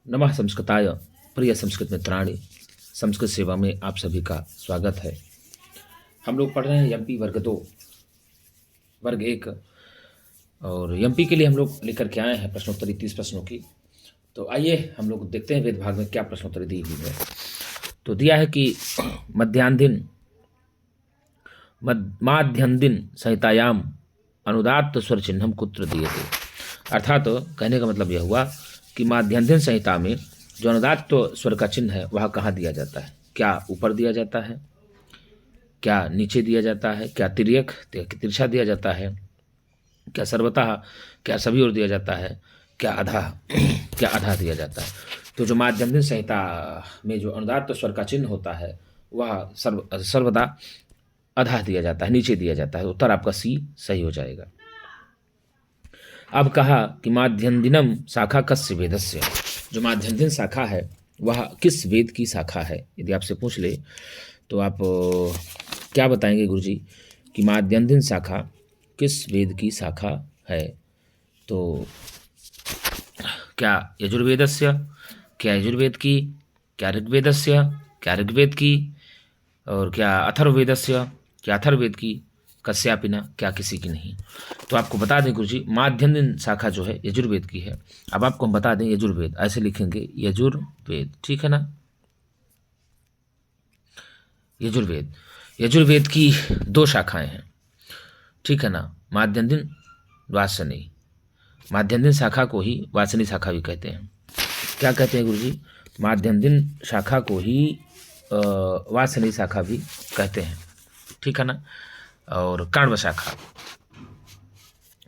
नमः संस्कृताय। प्रिय संस्कृत मित्राणि, संस्कृत सेवा में आप सभी का स्वागत है। हम लोग पढ़ रहे हैं एमपी वर्ग 2 वर्ग 1 और एमपी के लिए हम लोग लेकर के आए हैं प्रश्नोत्तरी 30 प्रश्नों की। तो आइए हम लोग देखते हैं वेद भाग में क्या प्रश्नोत्तरी दी हुई है। तो दिया है कि माध्यन्दिन संहितायाम अनुदात्त स्वर चिन्हम कुत्र दिए थे। अर्थात कहने का मतलब यह हुआ कि माध्यन्दिन संहिता में जो अनुदात्त स्वर का चिन्ह है वह कहाँ दिया जाता है। क्या ऊपर दिया जाता है, क्या नीचे दिया जाता है, क्या तिर्यक तिरछा दिया जाता है, क्या सर्वतः, क्या सभी ओर दिया जाता है, क्या आधा दिया जाता है। तो जो माध्यन्दिन संहिता में जो अनुदात्त स्वर का चिन्ह होता है वह सर्वदा आधा दिया जाता है, नीचे दिया जाता है। उत्तर आपका सी सही हो जाएगा। अब कहा कि माध्यन्दिनम शाखा कस्य वेदस्य, जो माध्यन्दिन शाखा है वह किस वेद की शाखा है। यदि आपसे पूछ ले तो आप क्या बताएंगे गुरुजी कि माध्यन्दिन शाखा किस वेद की शाखा है। तो क्या यजुर्वेदस्य, क्या यजुर्वेद की, क्या ऋग्वेदस्य, क्या ऋग्वेद की, और क्या अथर्ववेदस्य, क्या अथर्ववेद की, कस्यापिना, क्या किसी की नहीं। तो आपको बता दें गुरुजी माध्यन्दिन शाखा जो है यजुर्वेद की है। अब आपको हम बता दें यजुर्वेद ऐसे लिखेंगे यजुर्वेद, ठीक है ना। यजुर्वेद की 2 शाखाएं हैं, ठीक है ना। माध्यन्दिन, वासनी। माध्यन्दिन शाखा को ही वासनी शाखा भी कहते हैं। क्या कहते हैं गुरुजी? माध्यन्दिन शाखा को ही वासनी शाखा भी कहते हैं, ठीक है ना। और काण्व शाखा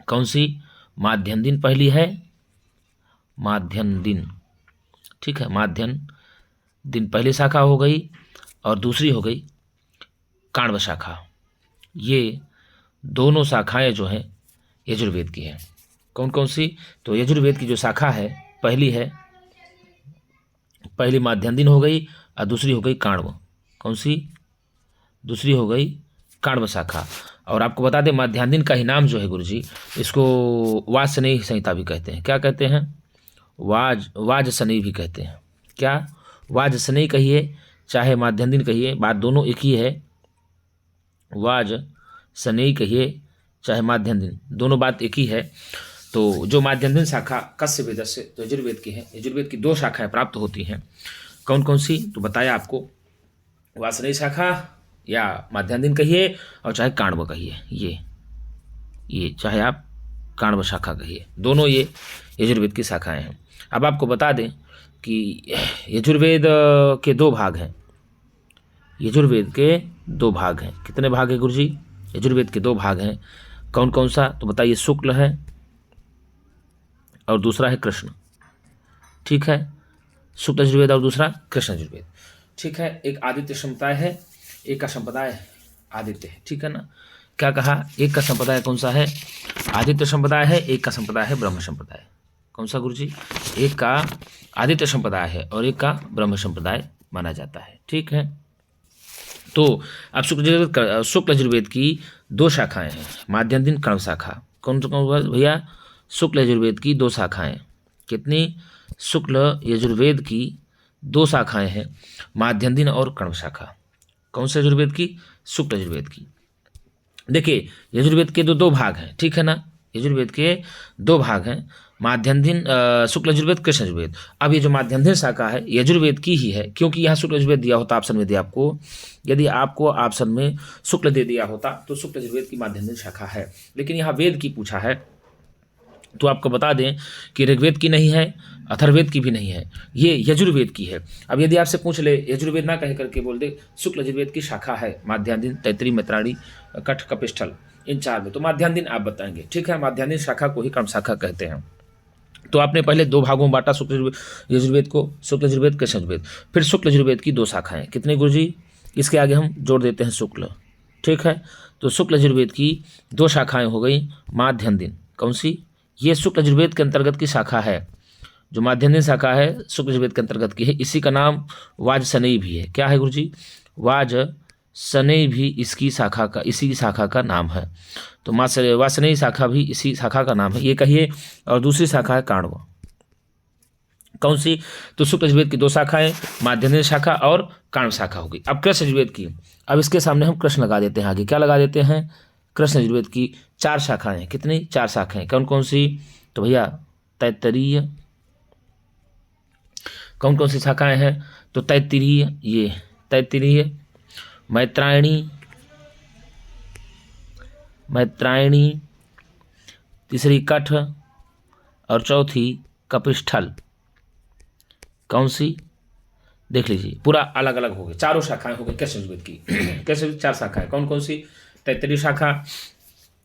कौन सी? माध्यन्दिन पहली है, माध्यन्दिन, ठीक है। माध्यन्दिन पहली शाखा हो गई और दूसरी हो गई काण्व शाखा। ये दोनों शाखाएं जो हैं यजुर्वेद की हैं। कौन कौन सी? तो यजुर्वेद की जो शाखा है पहली माध्यन्दिन हो गई और दूसरी हो गई काण्व। कौन सी? दूसरी हो गई काण्व शाखा। और आपको बता दें माध्यान्दिन का ही नाम जो है गुरुजी, इसको वाजसनेयी संहिता भी कहते हैं। क्या कहते हैं? वाजसनेयी भी कहते हैं। क्या? वाजसनेयी कहिए चाहे माध्यान्दिन कहिए, बात दोनों एक ही है। वाजसनेयी कहिए चाहे माध्यान्दिन, दोनों बात एक ही है। तो जो माध्यन्दिन शाखा कस्य वेदस्य, तो यजुर्वेद की है। यजुर्वेद की 2 शाखाएं प्राप्त होती हैं। कौन कौन सी? तो बताया आपको, वाजसनेयी शाखा या माध्यान्दिन कहिए और चाहे काण्व कहिए, ये चाहे आप काण्व शाखा कहिए, दोनों ये यजुर्वेद की शाखाएं हैं। अब आपको बता दें कि यजुर्वेद के 2 भाग हैं। यजुर्वेद के 2 भाग हैं। कितने भाग हैं गुरुजी? यजुर्वेद के 2 भाग हैं। कौन कौन सा? तो बताइए। शुक्ल है और दूसरा है कृष्ण, ठीक है। शुक्ल यजुर्वेद और दूसरा कृष्ण यजुर्वेद, ठीक है। एक आदित्य संप्रदाय है, एक का संप्रदाय आदित्य है, ठीक है ना। क्या कहा? एक का संप्रदाय कौन सा है? आदित्य संप्रदाय है। एक का संप्रदाय है ब्रह्म संप्रदाय। कौन सा गुरुजी? एक का आदित्य संप्रदाय है और एक का ब्रह्म संप्रदाय माना जाता है, ठीक है। तो अब शुक्ल यजुर्वेद की 2 शाखाएं हैं, माध्यन्दिन काण्व शाखा। कौन कौन भैया? शुक्ल यजुर्वेद की 2 शाखाएं। कितनी? शुक्ल यजुर्वेद की 2 शाखाएं हैं, माध्यन्दिन और काण्व शाखा। कौन से यजुर्वेद की? शुक्ल यजुर्वेद की। देखिए यजुर्वेद के 2 भाग हैं, ठीक है ना। यजुर्वेद के 2 भाग हैं, माध्यन्दिन शुक्ल यजुर्वेद, कृष्ण यजुर्वेद। अब ये जो माध्यन्दिन शाखा है यजुर्वेद की ही है, क्योंकि यहाँ शुक्ल यजुर्वेद दिया होता ऑप्शन में दिया आपको। यदि आपको ऑप्शन में शुक्ल दे दिया होता तो शुक्ल यजुर्वेद की माध्यन्दिन शाखा है, लेकिन यहाँ वेद की पूछा है तो आपको बता दें कि ऋग्वेद की नहीं है, अथर्ववेद की भी नहीं है, ये यजुर्वेद की है। अब यदि आपसे पूछ ले यजुर्वेद ना कह करके बोल दे शुक्ल यजुर्वेद की शाखा है माध्यान्दिन, तैत्तिरीय, मैत्रायणी, कठ, कपिस्थल, इन 4 में, तो माध्यान्दिन आप बताएंगे, ठीक है। माध्यान्दिन शाखा को ही काण्व शाखा कहते हैं। तो आपने पहले 2 भागों में बांटा शुक्ल यजुर्वेद को, शुक्ल यजुर्वेद, कृष्ण यजुर्वेद। फिर शुक्ल यजुर्वेद की 2 शाखाएं, कितने गुरुजी? इसके आगे हम जोड़ देते हैं शुक्ल, ठीक है। तो शुक्ल यजुर्वेद की 2 शाखाएं हो गई माध्यान्दिन। कौन सी? ये शुक्ल यजुर्वेद के अंतर्गत की शाखा है। जो माध्यन्दिन शाखा है शुक्ल यजुर्वेद के अंतर्गत की है। इसी का नाम वाजसनेयी भी है। क्या है गुरुजी? वाजसनेयी भी इसी शाखा का नाम है। तो वाजसनेयी शाखा भी इसी शाखा का नाम है, ये कहिए। और दूसरी शाखा है काण्व। कौन सी? तो शुक्ल यजुर्वेद की 2 शाखाएं, माध्यन्दिन शाखा और काण्व शाखा होगी। अब कृष्ण यजुर्वेद की, अब इसके सामने हम कृष्ण लगा देते हैं, आगे क्या लगा देते हैं? कृष्ण यजुर्वेद की 4 शाखाएं, कितनी? 4 शाखाएं, कौन कौन सी? तो भैया तैत्तरीय, कौन कौन सी शाखाएं हैं? तो तैत्तिरीय, ये तैत्तिरीय, मैत्रायणी, तीसरी कठ और चौथी कपिष्ठल। कौन सी? देख लीजिए, पूरा अलग अलग हो गए, चारों शाखाएं हो गई कृष्ण यजुर्वेद की। कृष्ण यजुर्वेद 4 शाखाएं, कौन कौन सी? तैत्तरीय शाखा,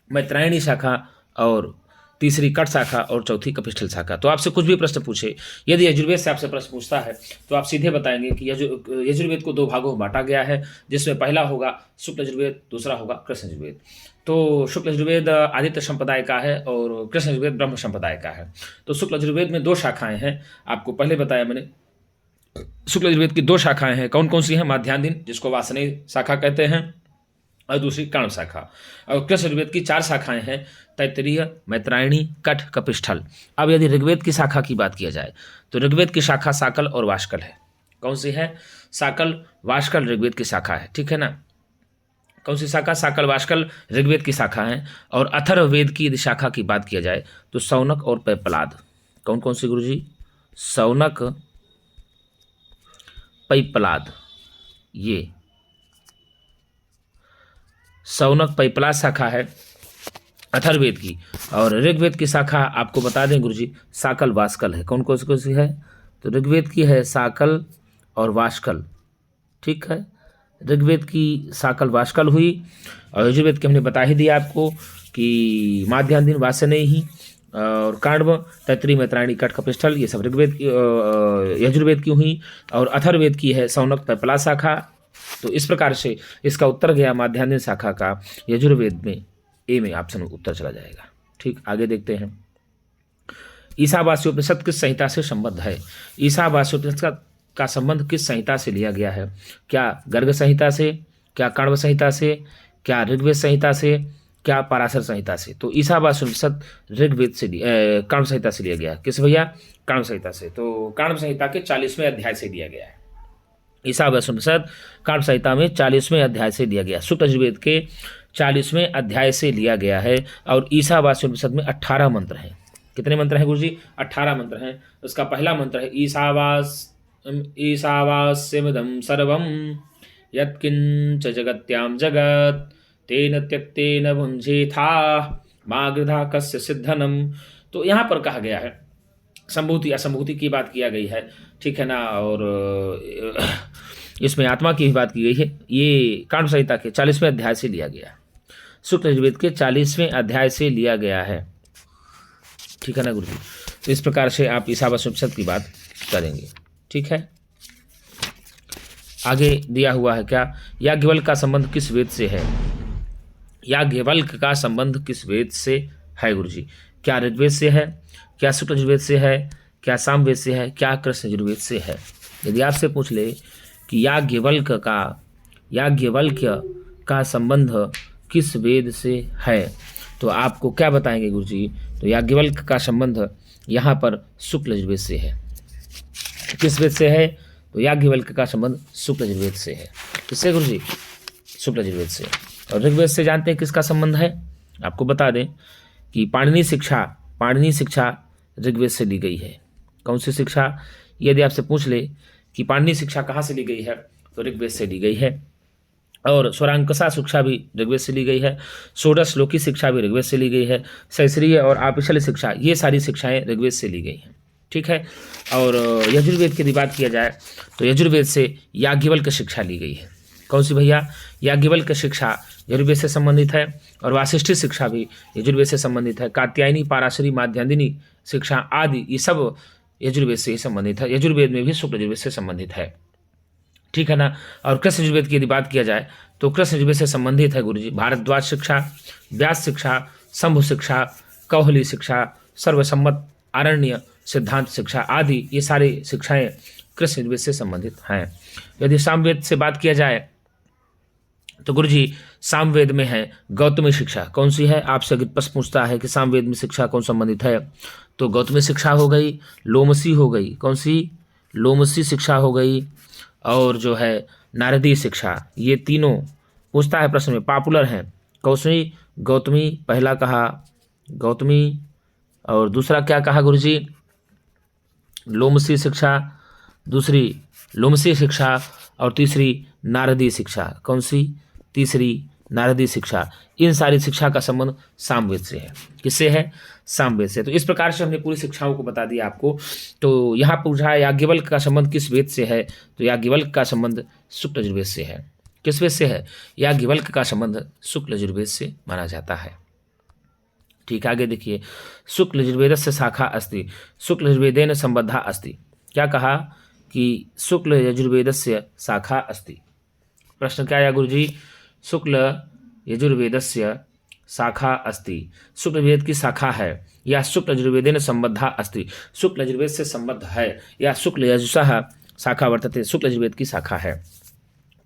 मैत्रायणी शाखा और तीसरी कट शाखा और चौथी कपिष्ठल शाखा। तो आपसे कुछ भी प्रश्न पूछे, यदि यजुर्वेद से आपसे प्रश्न पूछता है तो आप सीधे बताएंगे कि यजुर्वेद को 2 भागों में बांटा गया है, जिसमें पहला होगा शुक्ल यजुर्वेद, दूसरा होगा कृष्ण यजुर्वेद। तो शुक्ल यजुर्वेद आदित्य संप्रदाय का है और कृष्ण यजुर्वेद ब्रह्म संप्रदाय का है। तो शुक्ल यजुर्वेद में 2 शाखाएं हैं, आपको पहले बताया मैंने। शुक्ल यजुर्वेद की 2 शाखाएं हैं, कौन कौन सी हैं? माध्यान्दिन, जिसको वासनेय शाखा कहते हैं, और दूसरी काण्व शाखा। और कृष्ण यजुर्वेद की 4 शाखाएं हैं, तैत्तरीय, मैत्रायणी, कठ, कपिष्ठल। अब यदि ऋग्वेद की शाखा की बात किया जाए तो ऋग्वेद की शाखा साकल और वाष्कल है। कौन सी है? साकल वाष्कल ऋग्वेद की शाखा है, ठीक है ना। कौन सी शाखा? साकल वाष्कल ऋग्वेद की शाखा है। और अथर्ववेद की यदि शाखा की बात किया जाए तो शौनक और पैपलाद। कौन कौन सी गुरुजी? शौनक, पैपलाद, ये शौनक पैपलाद शाखा है अथर्ववेद की। और ऋग्वेद की शाखा आपको बता दें गुरुजी, साकल वाष्कल है। कौन कौन सी है? तो ऋग्वेद की है साकल और वाष्कल, ठीक है। ऋग्वेद की साकल वाष्कल हुई। और यजुर्वेद की हमने बता ही दिया आपको कि माध्यान्दिन, वासनेयी और काण्व, तैत्तरीय, मैत्रायणी, कठ, कपिष्ठल, ये सब ऋग्वेद की यजुर्वेद की हुई। और अथर्ववेद की है शौनक पैपलाद शाखा। तो इस प्रकार से इसका उत्तर गया माध्यान्दिन शाखा का यजुर्वेद में, ए में ऑप्शन उत्तर चला जाएगा। ठीक, आगे देखते हैं। ईशावास्योपनिषद किस संहिता से संबद्ध है? ईशावास्योपनिषद का संबंध किस संहिता से लिया गया है? क्या गर्ग संहिता से, क्या काण्व संहिता से, क्या ऋग्वेद संहिता से, क्या पराशर संहिता से? तो ईशावास्योपनिषद ऋग्वेद से काण्व संहिता से लिया गया। किस भैया? काण्व संहिता से। तो काण्व संहिता के 40वें अध्याय से लिया गया है। ईशावास्योपनिषद काण्व संहिता में 40वें अध्याय से लिया गया, शुक्ल यजुर्वेद के 40वें अध्याय से लिया गया है। और ईशावास्योपनिषद में 18 मंत्र हैं। कितने मंत्र हैं गुरुजी? 18 मंत्र हैं। उसका पहला मंत्र है ईशावास्यमिदं सर्वं यत्किंच जगत्यां जगत् तेन त्यक्तेन भुञ्जीथा मा गृधा कस्य सिद्धनम। तो यहाँ पर कहा गया है संभूति असंभूति की बात किया गई है, ठीक है ना। और इसमें आत्मा की भी बात की गई है। ये काण्व संहिता के 40वें अध्याय से लिया गया, शुक्ल यजुर्वेद के 40वें अध्याय से लिया गया है, ठीक है ना गुरुजी। तो इस प्रकार से आप ईशावास्योपनिषद की बात करेंगे, ठीक है। आगे दिया हुआ है क्या? याज्ञवल्क्य का संबंध किस वेद से है? याज्ञवल्क्य का संबंध किस वेद से है गुरुजी? क्या ऋग्वेद से है, क्या शुक्ल यजुर्वेद से है, क्या सामवेद से है, क्या कृष्ण यजुर्वेद से है? यदि आपसे पूछ ले कि याज्ञवल्क्य का संबंध किस वेद से है, तो आपको क्या बताएंगे गुरुजी? तो याज्ञवल्क्य का संबंध यहाँ पर शुक्ल यजुर्वेद से है। किस वेद से है? तो याज्ञवल्क्य का संबंध शुक्ल यजुर्वेद से है। किससे गुरुजी? शुक्ल यजुर्वेद से। और ऋग्वेद से जानते हैं किसका संबंध है? आपको बता दें कि पाणिनि शिक्षा ऋग्वेद से ली गई है। कौन सी शिक्षा? यदि आपसे पूछ ले कि पाणिनि शिक्षा कहाँ से ली गई है, तो ऋग्वेद से ली गई है। और स्वरांकसा शिक्षा भी ऋग्वेद से ली गई है। षोडश श्लोकी शिक्षा भी ऋग्वेद से ली गई है। सहस्त्रीय और आपिशल शिक्षा, ये सारी शिक्षाएं ऋग्वेद से ली गई हैं, ठीक है। और यजुर्वेद की यदि बात किया जाए तो यजुर्वेद से याज्ञवल्क्य शिक्षा ली गई है। कौन सी भैया? याज्ञवल्क्य शिक्षा यजुर्वेद से संबंधित है। और वासिष्ठी शिक्षा भी यजुर्वेद से संबंधित है। कात्यायनी, पाराशरी, माध्यान्दिनी शिक्षा आदि ये सब यजुर्वेद से ही संबंधित है। यजुर्वेद में भी शुक्ल यजुर्वेद से संबंधित है, ठीक है ना। और कृष्ण यजुर्वेद की यदि बात किया जाए तो कृष्ण यजुर्वेद से संबंधित है गुरुजी भारद्वाज शिक्षा, व्यास शिक्षा, शंभु शिक्षा, कौहली शिक्षा, सर्वसम्मत, आरण्य, सिद्धांत शिक्षा आदि ये सारी शिक्षाएं कृष्ण यजुर्वेद से संबंधित हैं। यदि सामवेद से बात किया जाए तो गुरुजी सामवेद में है गौतमी शिक्षा, कौन सी है? आपसे अगर प्रश्न पूछता है कि सामवेद में शिक्षा कौन संबंधित है, तो गौतमी शिक्षा हो गई, लोमसी हो गई, कौन सी? लोमसी शिक्षा हो गई, और जो है नारदीय शिक्षा, ये तीनों पूछता है प्रश्न में, पॉपुलर हैं। कौन सी? गौतमी पहला कहा, गौतमी, और दूसरा क्या कहा गुरुजी? लोमसी शिक्षा, दूसरी लोमसी शिक्षा, और तीसरी नारदीय शिक्षा, कौन सी? तीसरी नारदीय शिक्षा। इन सारी शिक्षा का संबंध सामवेद से है। किससे है? सामवेद से। तो इस प्रकार से हमने पूरी शिक्षाओं को बता दिया आपको। तो यहाँ पूछा है याज्ञवल्क्य का संबंध किस वेद से है, तो याज्ञवल्क्य का संबंध शुक्ल यजुर्वेद से है। किस वेद से है? याज्ञवल्क्य का संबंध शुक्ल यजुर्वेद से माना जाता है। ठीक है, आगे देखिए, शुक्ल यजुर्वेदस्य शाखा अस्ति, शुक्ल यजुर्वेदेन संबद्धा अस्ति। क्या कहा कि शुक्ल यजुर्वेदस्य शाखा अस्ति। प्रश्न क्या आया गुरुजी? शुक्ल यजुर्वेदस्य शाखा अस्ति, शुक्ल यजुर्वेद की शाखा है, या शुक्ल यजुर्वेदेन संबद्धा अस्ति, शुक्ल यजुर्वेद से संबद्ध है, या शुक्ल यजुषः शाखा वर्तते, शुक्ल यजुर्वेद की शाखा है।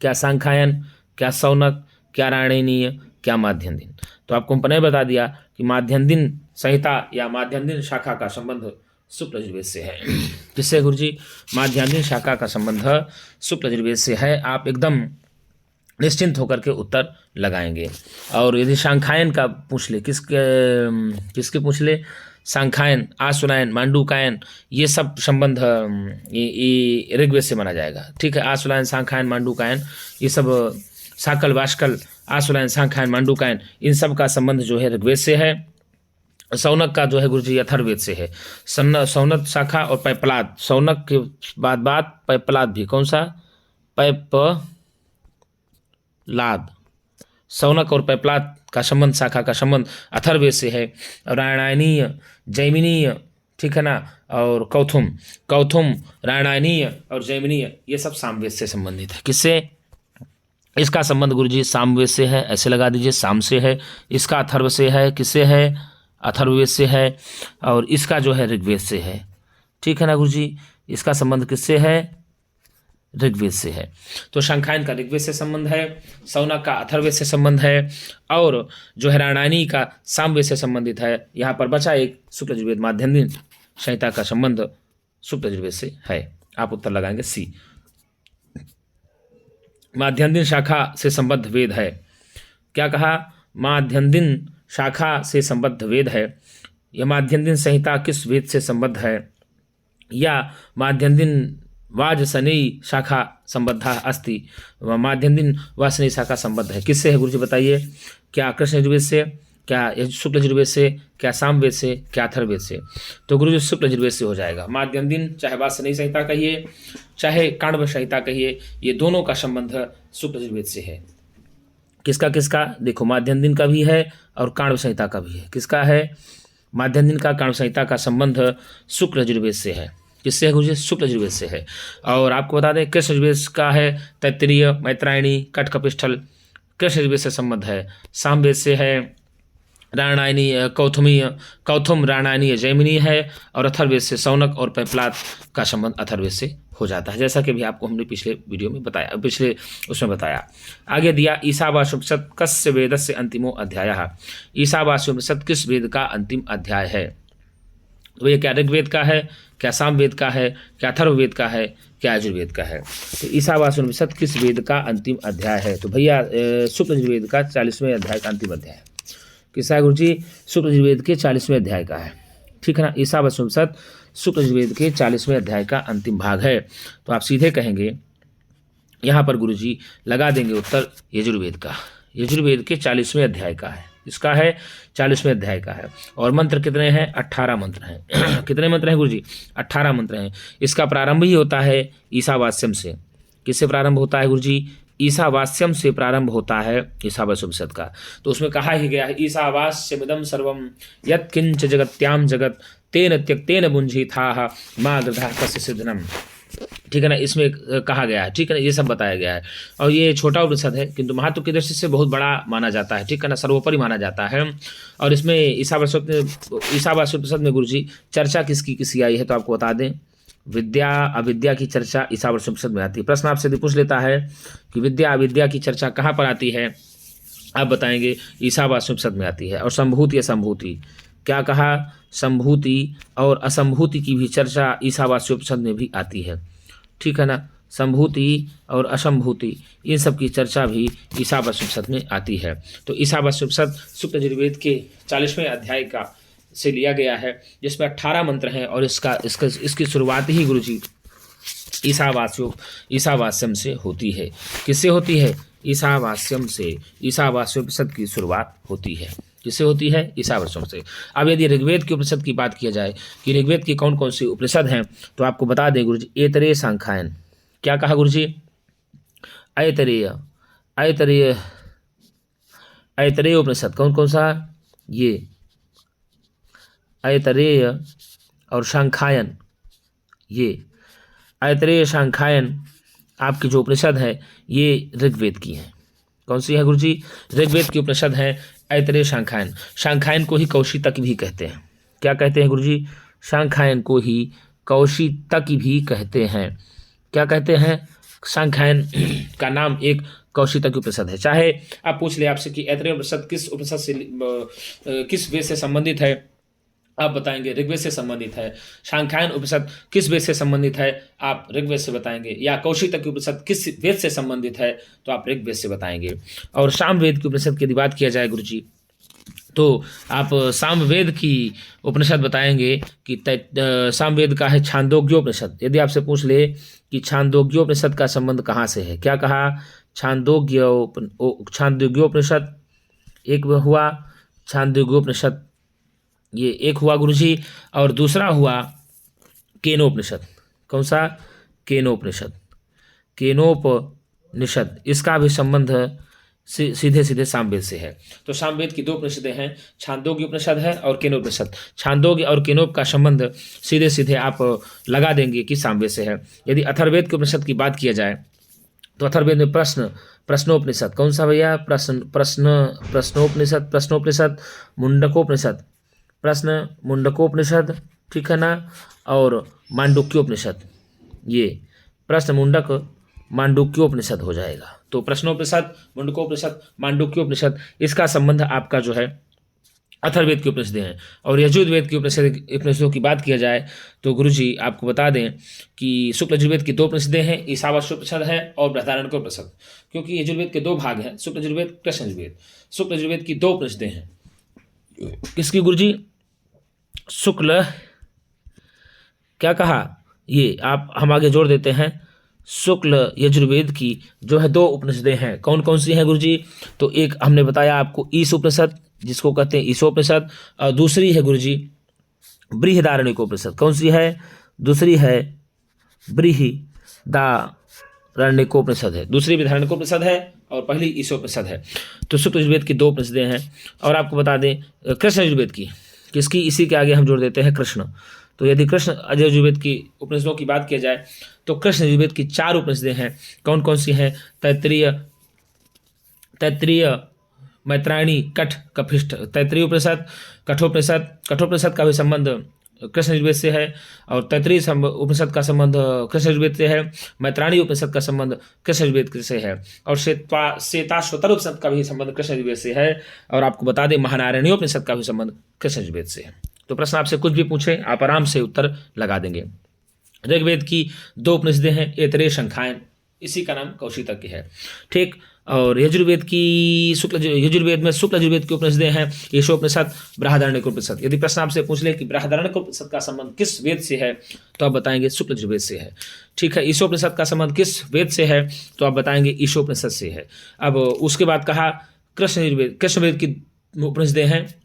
क्या सांख्यायन, क्या शौनक, क्या राणिनीय, क्या माध्यन्दिन। तो आपको हमने बता दिया कि माध्यन्दिन संहिता या माध्यन्दिन शाखा का संबंध शुक्ल यजुर्वेद से है। किससे गुरुजी? माध्यन्दिन शाखा का संबंध शुक्ल यजुर्वेद से है। आप एकदम निश्चिंत होकर के उत्तर लगाएंगे। और यदि सांख्यायन का पूछ ले, किसके पूछ ले? सांख्यायन, आसुनायन, मांडूकायन, ये सब संबंध ये ऋग्वेद से माना जाएगा। ठीक है, आसुनायन, सांख्यायन, मांडूकायन, ये सब साकल, वाष्कल, आसुनायन, सांख्यायन, मांडूकायन, इन सब का संबंध जो है ऋग्वेद से है। शौनक का जो है गुरुजी अथर्ववेद से है। शौनक शाखा और पैपलाद, शौनक के बाद पैपलाद भी, कौन सा? पैपलाद। शौनक और पैपलाद का संबंध, शाखा का संबंध अथर्ववेद से है। रामायणीय, जैमिनीय, ठीक है ना, और कौथुम, रामायणीय और जैमिनीय, ये सब सामवेद से संबंधित है। किससे? इसका संबंध गुरुजी सामवेद से है, ऐसे लगा दीजिए, साम से है। इसका अथर्व से है, किससे है? अथर्ववेद से है। और इसका जो है ऋग्वेद से है। ठीक है ना गुरुजी, इसका संबंध किससे है? ऋग्वेद से है। तो सांख्यायन का ऋग्वेद से संबंध है, शौनक का अथर्ववेद से संबंध है, और जो है रामायणी का सामवेद से संबंधित है। यहाँ पर बचा एक शुक्ल यजुर्वेद माध्यन्दिन संहिता का संबंध शुक्ल यजुर्वेद से है। आप उत्तर लगाएंगे सी। माध्यन्दिन शाखा से संबद्ध वेद है। क्या कहा? माध्यन्दिन शाखा से संबद्ध वेद है। यह माध्यन्दिन संहिता किस वेद से संबद्ध है? या माध्यन्दिन वाजसनेयी शाखा संबद्धा अस्ति, माध्यन्दिन वाजसनेयी शाखा संबद्ध है। किससे है गुरुजी बताइए? क्या कृष्ण यजुर्वेद से, क्या शुक्ल यजुर्वेद से, क्या सामवेद से, क्या अथर्ववेद से? तो गुरुजी शुक्ल यजुर्वेद से हो जाएगा। माध्यन्दिन चाहे वाजसनेयी संहिता कहिए, चाहे काण्व संहिता कहिए, ये दोनों का संबंध शुक्ल यजुर्वेद से है। किसका किसका? देखो, माध्यन्दिन का भी है और काण्व संहिता का भी है। किसका है? माध्यन्दिन का, काण्व संहिता का संबंध शुक्ल यजुर्वेद से है। किससे है गुरुजी? शुक्ल यजुर्वेद से है। और आपको बता दें कृष्ण यजुर्वेद का है तैत्तिरीय, मैत्रायणी, कटकपिष्ठल, कृष्ण यजुर्वेद से संबंध है। सामवेद से है रामायणीय, कौथुम, रामायणीय, जैमिनी है। और अथर्ववेद से शौनक और पैपलाद का संबंध अथर्ववेद से हो जाता है, जैसा कि भी आपको हमने पिछले वीडियो में बताया, पिछले उसमें बताया। आगे दिया ईशावास्योपनिषद कस्य वेदस्य अंतिमो अध्यायः। ईशावास्योपनिषद किस वेद का अंतिम अध्याय है? तो ये क्या ऋग्वेद का है, क्या सामवेद का है, क्या अथर्ववेद का है, क्या यजुर्वेद का है? तो ईशावास्योपनिषद किस वेद का अंतिम अध्याय है? तो भैया शुक्ल यजुर्वेद का 40वें अध्याय का अंतिम अध्याय है। किसका है गुरुजी? शुक्ल यजुर्वेद के 40वें अध्याय का है। ठीक है ना, ईशावास्योपनिषद शुक्ल यजुर्वेद के 40वें अध्याय का अंतिम भाग है। तो आप सीधे कहेंगे यहाँ पर गुरुजी लगा देंगे उत्तर यजुर्वेद का। यजुर्वेद के 40वें अध्याय का है। इसका है 40वें अध्याय का है। और मंत्र कितने हैं? 18 मंत्र हैं। कितने मंत्र हैं गुरुजी? 18 मंत्र हैं। इसका प्रारंभ ही होता है ईशावास्यम से। किससे प्रारंभ होता है गुरुजी? ईशावास्यम से प्रारंभ होता है ईशावास्योपनिषद का। तो उसमें कहा ही गया है ईशावास्यमिदं सर्वं यत्किंच जगत्याम जगत तेन त्यक्तेन बुंजीथाः मा गृधः कस्य सिद्धनम्। ठीक है ना, इसमें कहा गया है। ठीक है ना, ये सब बताया गया है। और ये छोटा उपनिषद है किंतु महत्व की दृष्टि से बहुत बड़ा माना जाता है। ठीक है ना, सर्वोपरि माना जाता है। और इसमें ईशावास्योपनिषद में गुरुजी चर्चा किसकी आई है तो आपको बता दें, विद्या अविद्या की चर्चा ईशावास्य उपनिषद में आती है। प्रश्न आपसे यदि पूछ लेता है कि विद्या अविद्या की चर्चा कहाँ पर आती है, आप बताएंगे ईशावास्य उपनिषद में आती है। और संभूति असंभूति, क्या कहा, संभूति और असंभूति की भी चर्चा ईशावास्य उपनिषद में भी आती है, ठीक है ना। संभूति और असंभूति इन सब की चर्चा भी ईशावास्य उपनिषद में आती है। तो ईशावास्य उपनिषद शुक्ल यजुर्वेद के 40वें अध्याय का से लिया गया है, जिसमें 18 मंत्र हैं और इसकी शुरुआत ही गुरुजी ईशावास्यम से होती है। किससे होती है? ईशावास्यम से। ईशावास्योपनिषद की शुरुआत होती है, किससे होती है? ईशावास्यम से। अब यदि ऋग्वेद के उपनिषद की बात किया जाए कि ऋग्वेद की कौन कौन सी उपनिषद हैं, तो आपको बता दें गुरुजी, ऐतरेय सांख्यायन, क्या कहा गुरुजी? ऐतरेय ऐतरेय ऐतरेय उपनिषद कौन कौन सा? ये ऐतरेय और सांख्यायन, ये ऐतरेय सांख्यायन आपकी जो उपनिषद है ये ऋग्वेद की है। कौन सी है गुरुजी? ऋग्वेद की उपनिषद है ऐतरेय सांख्यायन। सांख्यायन को ही कौशितक भी कहते हैं। क्या कहते हैं गुरुजी? सांख्यायन को ही कौशितक भी कहते हैं। क्या कहते हैं? सांख्यायन का नाम एक कौशितक उपनिषद है। चाहे आप पूछ ले आपसे कि ऐतरेय उपनिषद किस उपनिषद से किस वेद से संबंधित है, आप बताएंगे ऋग्वेद से संबंधित है। सांख्यायन उपनिषद किस वेद से संबंधित है, आप ऋग्वेद से बताएंगे। या कौशितक उपनिषद किस वेद से संबंधित है, तो आप ऋग्वेद से बताएंगे। और सामवेद की उपनिषद की यदि बात किया जाए गुरुजी, तो आप सामवेद की उपनिषद बताएंगे कि सामवेद का है छांदोग्योपनिषद। यदि आपसे पूछ ले कि छांदोग्योपनिषद का संबंध कहाँ से है, क्या कहा? छांदोग्योपनिषद एक हुआ, छांदोग्योपनिषद ये एक हुआ गुरुजी। और दूसरा हुआ केनोपनिषद। कौन सा? केनोपनिषद। केनोपनिषद इसका भी संबंध सीधे सीधे सामवेद से है। तो सामवेद की दो उपनिषदें हैं, छांदोग्य उपनिषद है और केनोपनिषद। छांदोग्य और केनोप का संबंध सीधे सीधे आप लगा देंगे कि सामवेद से है। यदि अथर्ववेद के उपनिषद की बात किया जाए तो अथर्ववेद में प्रश्नोपनिषद कौन सा भैया? प्रश्नोपनिषद, मुंडकोपनिषद, ठीक है ना। और मांडुक्योपनिषद, ये प्रश्न मुंडक मांडुक्योपनिषद हो जाएगा। तो प्रश्नोपनिषद, मुंडकोपनिषद, मांडुक्योपनिषद इसका संबंध आपका जो है अथर्ववेद की उपनिषदें हैं। और यजुर्वेद की उपनिषदों की बात किया जाए तो गुरुजी आपको बता दें कि शुक्ल यजुर्वेद की दो उपनिषदें हैं, ईशावास्य उपनिषद है और बृहदारण्यक उपनिषद। क्योंकि यजुर्वेद के दो भाग हैं, शुक्ल यजुर्वेद, कृष्ण यजुर्वेद। शुक्ल यजुर्वेद की दो उपनिषदें हैं। किसकी गुरुजी? शुक्ल, क्या कहा? ये आप हम आगे जोड़ देते हैं, शुक्ल यजुर्वेद की जो है दो उपनिषदें हैं। कौन कौन सी हैं गुरुजी? तो एक हमने बताया आपको ईश उपनिषद, जिसको कहते हैं ईशोपनिषद, और दूसरी है गुरुजी बृहदारण्यक उपनिषद। कौन सी है? दूसरी है बृहदारण्यक उपनिषद है, दूसरी बृहदारण्यक उपनिषद है और पहली ईशोपनिषद है। तो शुक्ल यजुर्वेद की दो उपनिषदें हैं। और आपको बता दें कृष्ण यजुर्वेद की, किसकी? इसी के आगे हम जोड़ देते हैं कृष्ण। तो यदि कृष्ण यजुर्वेद की उपनिषदों की बात किया जाए तो कृष्ण यजुर्वेद की 4 उपनिषदें हैं। कौन कौन सी हैं? तैत्तिरीय, मैत्रायणी, कठ, कपिष्ठ। तैत्तिरीय उपनिषद, कठोपनिषद का भी संबंध कृष्ण यजुर्वेद से है और तैत्तिरीय उपनिषद का संबंध कृष्ण यजुर्वेद से है। मैत्रायणी उपनिषद का संबंध कृष्ण यजुर्वेद से है और श्वेताश्वतर उपनिषद का भी संबंध कृष्ण यजुर्वेद से है। और आपको बता दें महानारायणी उपनिषद का भी संबंध कृष्ण यजुर्वेद से है। तो प्रश्न आपसे कुछ भी पूछे आप आराम से उत्तर लगा देंगे। ऋग्वेद की दो उपनिषदें हैं, ऐतरेय सांख्यायन, इसी का नाम कौशितक है, ठीक। और यजुर्वेद में शुक्ल यजुर्वेद की उपनिषदें हैं, ईशोपनिषद, बृहदारण्यक उपनिषद। यदि प्रश्न आपसे पूछ ले कि बृहदारण्यक उपनिषद का संबंध किस वेद से है, तो आप बताएंगे शुक्ल यजुर्वेद से है, ठीक है। ईशोपनिषद का संबंध किस वेद से है, तो आप बताएंगे ईशोपनिषद से है। अब उसके बाद कहा कृष्ण यजुर्वेद की उपनिषदें हैं,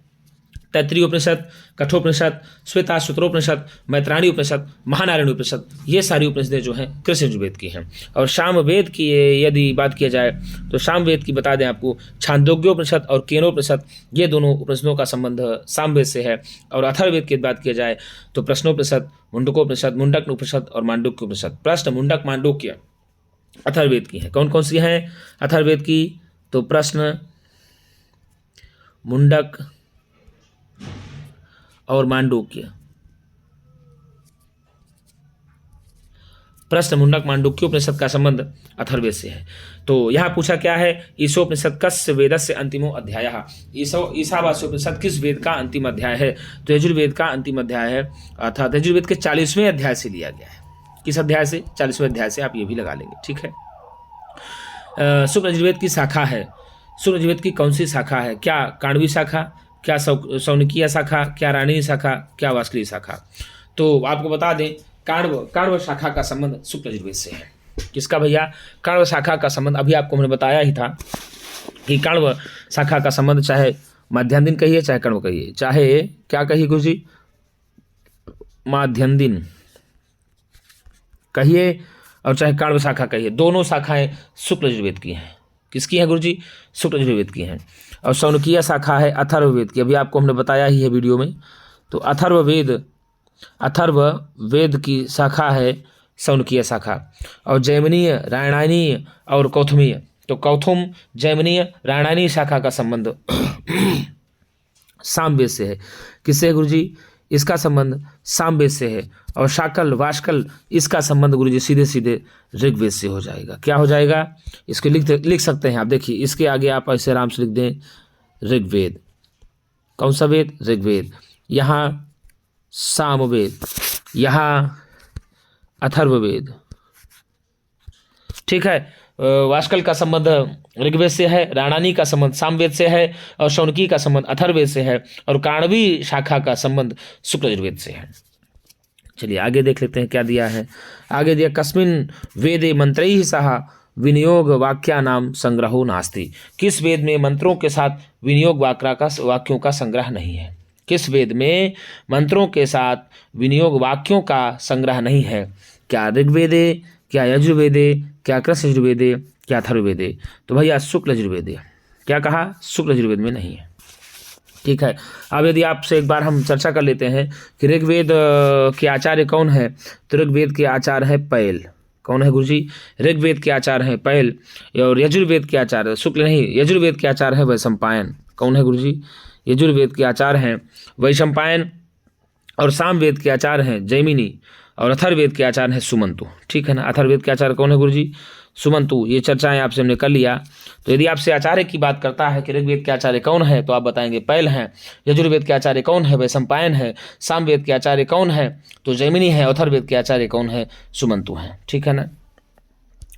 तैत्तिरीय उपनिषद, कठोपनिषद, श्वेताश्वतरोपनिषद, मैत्रायणी उपनिषद, महानारायणी उपनिषद, ये सारी उपनिषदें जो हैं कृष्ण यजुर्वेद की हैं। और सामवेद की यदि बात किया जाए तो सामवेद की बता दें आपको छांदोग्योपनिषद और केनोपनिषद, ये दोनों उपनिषदों का संबंध सामवेद से है। और अथर्ववेद की बात किया जाए तो प्रश्नोपनिषद, मुंडकोपनिषद, मुंडक उपनिषद और मांडुक्य उपनिषद। प्रश्न, मुंडक, मांडुक्य अथर्ववेद की हैं। कौन कौन सी हैं अथर्ववेद की? तो प्रश्न, मुंडक और मांडुक्य, प्रश्न, मुंडक मांडुक्य उपनिषद का संबंध अथर्ववेद से है। तो यहाँ पूछा क्या है, ईशोपनिषद कस्य वेदस्य अंतिमो अध्यायः, ईशावास्योपनिषद किस वेद का अंतिम अध्याय है? तो यजुर्वेद का अंतिम अध्याय है, अर्थात यजुर्वेद के 40वें अध्याय से लिया गया है। किस अध्याय से? 40वें अध्याय से। आप ये भी लगा लेंगे, ठीक है। शुक्ल यजुर्वेद की शाखा है। शुक्ल यजुर्वेद की कौन सी शाखा है? क्या काण्वी शाखा, क्या सौनकीय शाखा, क्या राणी शाखा, क्या वास्कली शाखा? तो आपको बता दें, काण्व शाखा का संबंध शुक्ल यजुर्वेद से है। किसका भैया? काण्व शाखा का संबंध। अभी आपको हमने बताया ही था कि काण्व शाखा का संबंध चाहे माध्यान्दिन कहिए चाहे कण्व कहिए, चाहे क्या कहिए गुरु जी, माध्यान्दिन कहिए और चाहे काण्व शाखा कहिए, दोनों शाखाएं शुक्ल यजुर्वेद की हैं। किसकी है गुरु जी? शुक्ल यजुर्वेद की हैं। और सौनकीय शाखा है अथर्ववेद की। अभी आपको हमने बताया ही है वीडियो में। तो अथर्ववेद की शाखा है सौनकीय शाखा। और जैमिनीय, रायणानीय और कौथुमीय, तो कौथुम, जैमिनीय, रायणानीय शाखा का संबंध सामवेद से है। किससे है गुरु जी? इसका संबंध सामवेद से है। और शाकल, वाष्कल, इसका संबंध गुरु जी सीधे सीधे ऋग्वेद से हो जाएगा। क्या हो जाएगा? इसको लिख सकते हैं आप। देखिए, इसके आगे आप ऐसे आराम से लिख दें ऋग्वेद। कौन सा वेद? ऋग्वेद। यहाँ सामवेद, यहाँ अथर्ववेद, ठीक है। वाष्कल का संबंध ऋग्वेद से है, राणानी का संबंध सामवेद से है, और शौनकी का संबंध अथर्ववेद से है, और काण्वी शाखा का संबंध शुक्ल यजुर्वेद से है। चलिए आगे देख लेते हैं क्या दिया है। आगे दिया, कस्मिन् वेदे मंत्रैः सह विनियोग वाक्यानाम संग्रहो नास्ति। किस वेद में मंत्रों के साथ विनियोग वाक्यों का संग्रह नहीं है? किस वेद में मंत्रों के साथ विनियोग वाक्यों का संग्रह नहीं है? क्या ऋग्वेदे, क्या यजुर्वेदे, क्या कृष्ण यजुर्वेदे, क्या अथर्ववेदे? तो भैया शुक्ल यजुर्वेदे। क्या कहा? शुक्ल यजुर्वेद में नहीं है, ठीक है। अब यदि आपसे एक बार हम चर्चा कर लेते हैं कि ऋग्वेद के आचार्य कौन है, तो ऋग्वेद के आचार्य है पैल। कौन है गुरुजी? ऋग्वेद के आचार्य है पैल। और यजुर्वेद के आचार्य, शुक्ल नहीं, यजुर्वेद के आचार्य है वैशंपायन। कौन है गुरुजी? यजुर्वेद के आचार्य हैं वैशंपायन। और सामवेद के आचार्य हैं जैमिनी। और अथर्ववेद के आचार्य हैं सुमंतु, ठीक है ना। अथर्ववेद के आचार्य कौन है गुरुजी? सुमंतु। ये चर्चाएं आपसे हमने कर लिया। तो यदि आपसे आचार्य की बात करता है कि ऋग्वेद के आचार्य कौन है, तो आप बताएंगे पैल हैं। यजुर्वेद के आचार्य कौन है? वैशंपायन है। सामवेद के आचार्य कौन है? तो जैमिनी है। अथर्ववेद के आचार्य कौन है? सुमंतु हैं, ठीक है ना।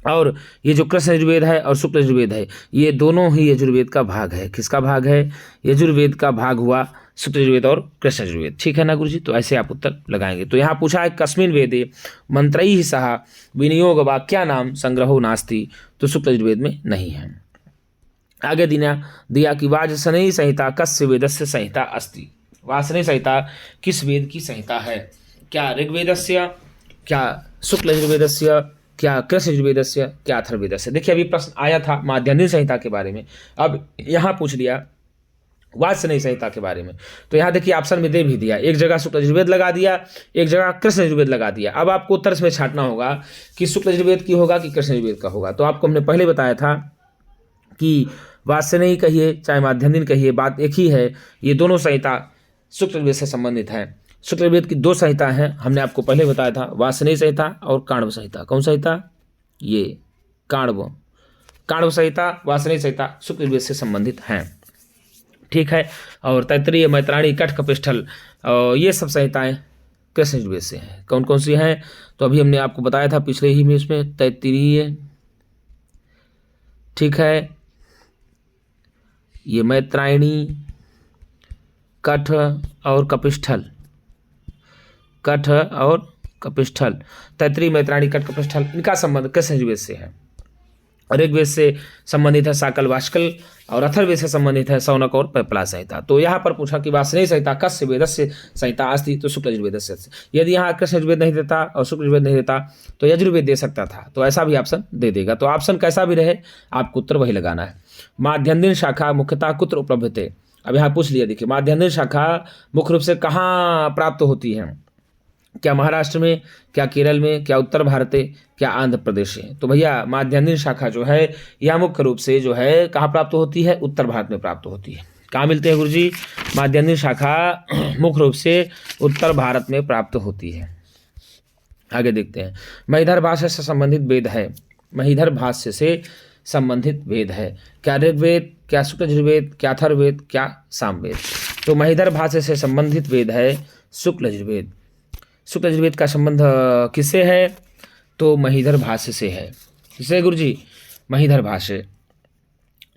और ये जो कृष्ण यजुर्वेद है और शुक्ल यजुर्वेद है, ये दोनों ही यजुर्वेद का भाग है। किसका भाग है? यजुर्वेद का भाग हुआ शुक्ल यजुर्वेद और कृष्ण यजुर्वेद, ठीक है ना गुरुजी। तो ऐसे आप उत्तर लगाएंगे। तो यहाँ पूछा है कस्मिन् वेदे मंत्रैः सह विनियोग वाक्यानाम संग्रहो नास्ति, तो शुक्ल यजुर्वेद में नहीं है। आगे दिया कि वाजसनेयी संहिता कस्य वेदस्य संहिता अस्ति। वाजसनेयी संहिता किस वेद की संहिता है? क्या ऋग्वेदस्य, क्या शुक्ल यजुर्वेदस्य, क्या कृष्ण यजुर्वेदस्य, क्या अथर्ववेदस्य? देखिए अभी प्रश्न आया था माध्यान्दिन संहिता के बारे में, अब यहाँ पूछ लिया वाजसनेयी संहिता के बारे में। तो यहाँ देखिए ऑप्शन में दे भी दिया, एक जगह शुक्ल यजुर्वेद लगा दिया, एक जगह कृष्ण यजुर्वेद लगा दिया। अब आपको उत्तर में छांटना होगा कि शुक्ल यजुर्वेद की होगा कि कृष्ण यजुर्वेद का होगा। तो आपको हमने पहले बताया था कि वाजसनेयी कहिए चाहे माध्यान्दिन कहिए, बात एक ही है। ये दोनों संहिता शुक्ल यजुर्वेद से संबंधित है। शुक्ल यजुर्वेद की दो संहिता हैं, हमने आपको पहले बताया था, वाजसनेयी संहिता और काण्व संहिता। कौन संहिता? ये काण्व संहिता, वाजसनेयी संहिता शुक्ल यजुर्वेद से संबंधित हैं, ठीक है। और तैत्तिरीय, मैत्राणी, कठ, कपिष्ठल, ये सब संहिताएं कृष्ण यजुर्वेद से हैं। कौन कौन सी हैं? तो अभी हमने आपको बताया था पिछले ही में, इसमें तैत्तिरीय, ठीक है, ये मैत्रायणी, कठ और कपिष्ठल, कठ और कपिष्ठल, तैत्तिरीय, मैत्रायणी, कठ, कपिष्ठल, इनका संबंध कृष्ण यजुर्वेद से है। ऋग्वेद से संबंधित है शाकल, वाष्कल, और अथर्ववेद से संबंधित है शौनक और पैपला संहिता। तो यहाँ पर पूछा कि वाजसनेयी संहिता कस्य वेदस्य संहिता अस्ति, तो शुक्ल यजुर्वेदस्य। यदि यहाँ कृष्ण यजुर्वेद नहीं देता और शुक्ल यजुर्वेद नहीं देता तो यजुर्वेद दे सकता था, तो ऐसा भी ऑप्शन दे देगा। तो ऑप्शन कैसा भी रहे आपको उत्तर वही लगाना है। माध्यान्दिन शाखा मुख्यतः कुत्र उपलभ्यते? अब यहाँ पूछ लिया, देखिए माध्यान्दिन शाखा मुख्य रूप से कहाँ प्राप्त होती है? क्या महाराष्ट्र में, क्या केरल में, क्या उत्तर भारत में, क्या आंध्र प्रदेश में? तो भैया माध्यान्दिन शाखा जो है यह मुख्य रूप से जो है कहाँ प्राप्त होती है? उत्तर भारत में प्राप्त होती है। कहाँ मिलते हैं गुरुजी? माध्यान्दिन शाखा मुख्य रूप से उत्तर भारत में प्राप्त होती है। आगे देखते हैं, महिधर भाष्य से संबंधित वेद है। महिधर भाष्य से संबंधित वेद है। क्या ऋग्वेद, क्या शुक्ल यजुर्वेद, क्या अथर्ववेद, क्या सामवेद। तो महिधर भाष्य से संबंधित वेद है शुक्ल यजुर्वेद। शुक्ल यजुर्वेद का संबंध किससे है? तो महिधर भाष्य से है। किससे गुरुजी? महिधर भाष्य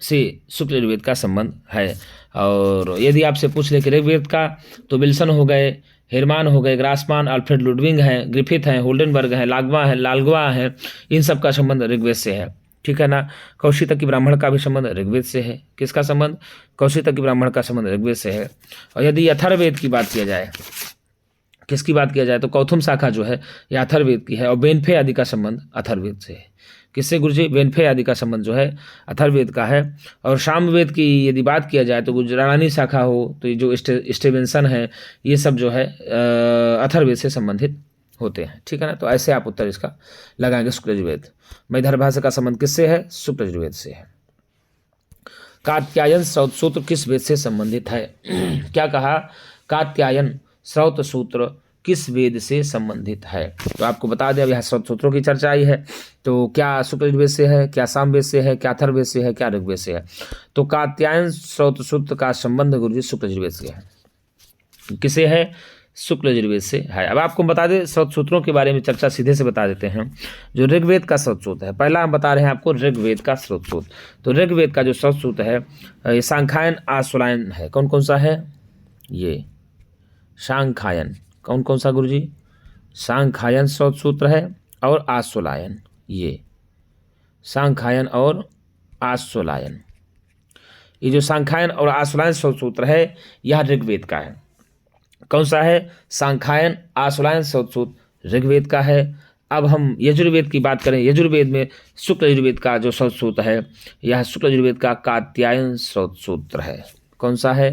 से शुक्ल यजुर्वेद का संबंध है। और यदि आपसे पूछ ले कि ऋग्वेद का, तो विल्सन हो गए, हिरमान हो गए, ग्रासमान, अल्फ्रेड लुडविंग हैं, ग्रिफिथ हैं, होल्डनबर्ग हैं, लालगवा है, इन सब का संबंध ऋग्वेद से है। ठीक है ना। कौशितकी ब्राह्मण का भी संबंध ऋग्वेद से है। किसका संबंध? कौशितकी ब्राह्मण का संबंध ऋग्वेद से है। और यदि अथर्ववेद की बात किया जाए, किसकी बात किया जाए, तो कौथुम शाखा जो है ये अथर्ववेद की है। और बेनफे आदि का संबंध अथर्ववेद से है। किससे गुरुजी? बेनफे आदि का संबंध जो है अथर्ववेद का है। और सामवेद की यदि बात किया जाए तो गुजरानी शाखा हो, तो ये जो स्टीवेंसन है, ये सब जो है अथर्ववेद से संबंधित होते हैं। ठीक है ना। तो ऐसे आप उत्तर इसका लगाएंगे शुक्ल यजुर्वेद। महिधर भाष्य का संबंध किससे है? शुक्ल यजुर्वेद से है। कात्यायन श्रौत सूत्र किस वेद से संबंधित है? क्या कहा? कात्यायन श्रौत सूत्र किस वेद से संबंधित है? तो आपको बता दें, अब यहाँ श्रौत सूत्रों की चर्चा आई है। तो क्या शुक्ल यजुर्वेद से है, क्या सामवेद से है, क्या अथर्ववेद से है, क्या ऋग्वेद से है? तो कात्यायन श्रौत सूत्र का संबंध गुरुजी शुक्ल यजुर्वेद से है। किसे है? शुक्ल यजुर्वेद से है। अब आपको बता दें, श्रौत सूत्रों के बारे में चर्चा सीधे से बता देते हैं। जो ऋग्वेद का श्रौत सूत्र है, पहला हम बता रहे हैं आपको ऋग्वेद का श्रौत सूत्र। तो ऋग्वेद का जो श्रौत सूत्र है ये सांख्यायन आश्वलायन है। कौन कौन सा है? ये सांख्यायन। कौन कौन सा गुरुजी? सांख्यायन श्रौत सूत्र है और आश्वलायन। ये सांख्यायन और आश्वलायन, ये जो सांख्यायन और आश्वलायन श्रौत सूत्र है यह ऋग्वेद का है। कौन सा है? सांख्यायन आश्वलायन श्रौत सूत्र ऋग्वेद का है। अब हम यजुर्वेद की बात करें। यजुर्वेद में शुक्ल यजुर्वेद का जो श्रौत सूत्र है यह शुक्ल यजुर्वेद का कात्यायन श्रौत सूत्र है। कौन सा है?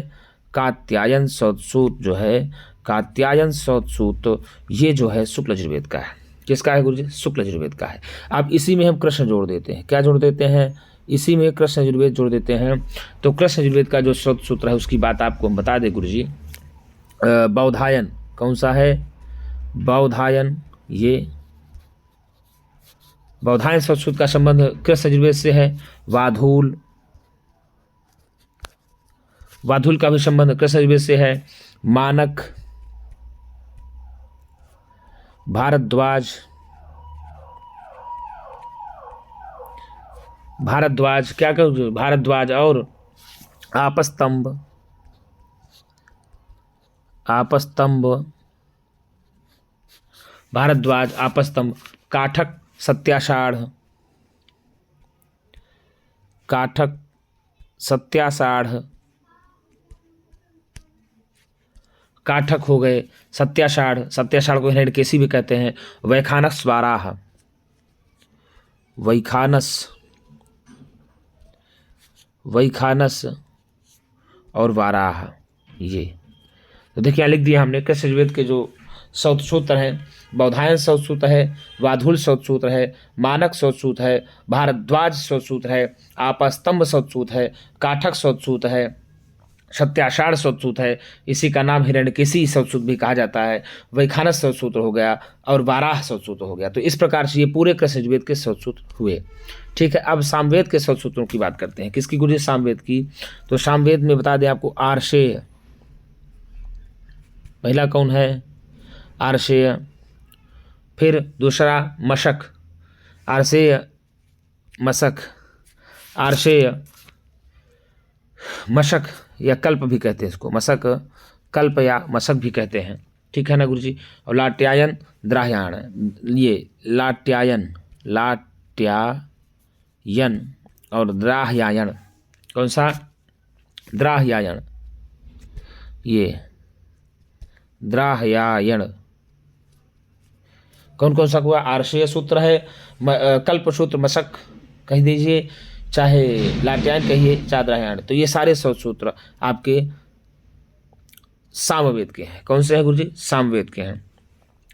कात्यायन श्रौत सूत्र जो है, कात्यायन श्रौत सूत्र ये जो है शुक्ल यजुर्वेद का है। किसका है गुरुजी? शुक्ल यजुर्वेद का है। अब इसी में हम कृष्ण जोड़ देते हैं। क्या जोड़ देते हैं? इसी में कृष्ण यजुर्वेद जोड़ देते हैं। तो कृष्ण यजुर्वेद का जो श्रौत सूत्र है उसकी बात आपको हम बता दें गुरुजी। बौधायन। कौन सा है? बौधायन। ये बौधायन श्रौत सूत्र का संबंध कृष्ण यजुर्वेद से है। वाधूल, वाधुल का भी संबंध कृष्ण यजुर्वेद से है। मानक, भारद्वाज, भारद्वाज क्या कहोगे? भारद्वाज और आपस्तंभ, आपस्तंभ, भारद्वाज, आपस्तंभ, काठक, सत्याषाढ़, काठक, सत्याषाढ़, काठक हो गए, सत्याषाढ़, सत्याषाढ़ को हिरण्यकेशी भी कहते हैं। वैखानस, वाराह, वैखानस, वैखानस और वाराह। ये तो देखिए लिख दिया हमने। कृष्ण यजुर्वेद के जो श्रौत सूत्र हैं, बौधायन श्रौत सूत्र है, वाधुल श्रौत सूत्र है, मानक श्रौत सूत्र है, भारद्वाज श्रौत सूत्र है, आपस्तंभ श्रौत सूत्र है, काठक श्रौत सूत्र है, सत्याषाढ़ श्रौत सूत्र है, इसी का नाम हिरण्यकेशी श्रौत सूत्र भी कहा जाता है। वैखानस श्रौत सूत्र हो गया और वाराह श्रौत सूत्र हो गया। तो इस प्रकार से ये पूरे कृष्ण यजुर्वेद के श्रौत सूत्र हुए। ठीक है। अब सामवेद के श्रौत सूत्रों की बात करते हैं। किसकी गुरुजी? सामवेद की। तो सामवेद में बता दें आपको आर्षेय, पहला कौन है? आर्षेय। फिर दूसरा मशक, आर्षेय, मशक, आर्षेय, मशक या कल्प भी कहते हैं इसको। मशक, कल्प या मशक भी कहते हैं। ठीक है ना गुरुजी। और लाट्यायन, द्राह्यायन। ये लाट्यायन, लाट्यायन और द्राह्यायन। कौन सा? द्राह्यायन। ये द्राह्यायन। कौन कौन सा हुआ? आर्षेय सूत्र है, कल्प सूत्र, मशक कह दीजिए, चाहे लाट्यायन कहिए, चाहे द्राह्यायन। तो ये सारे श्रौत सूत्र आपके सामवेद के हैं। कौन से हैं गुरुजी? सामवेद के हैं।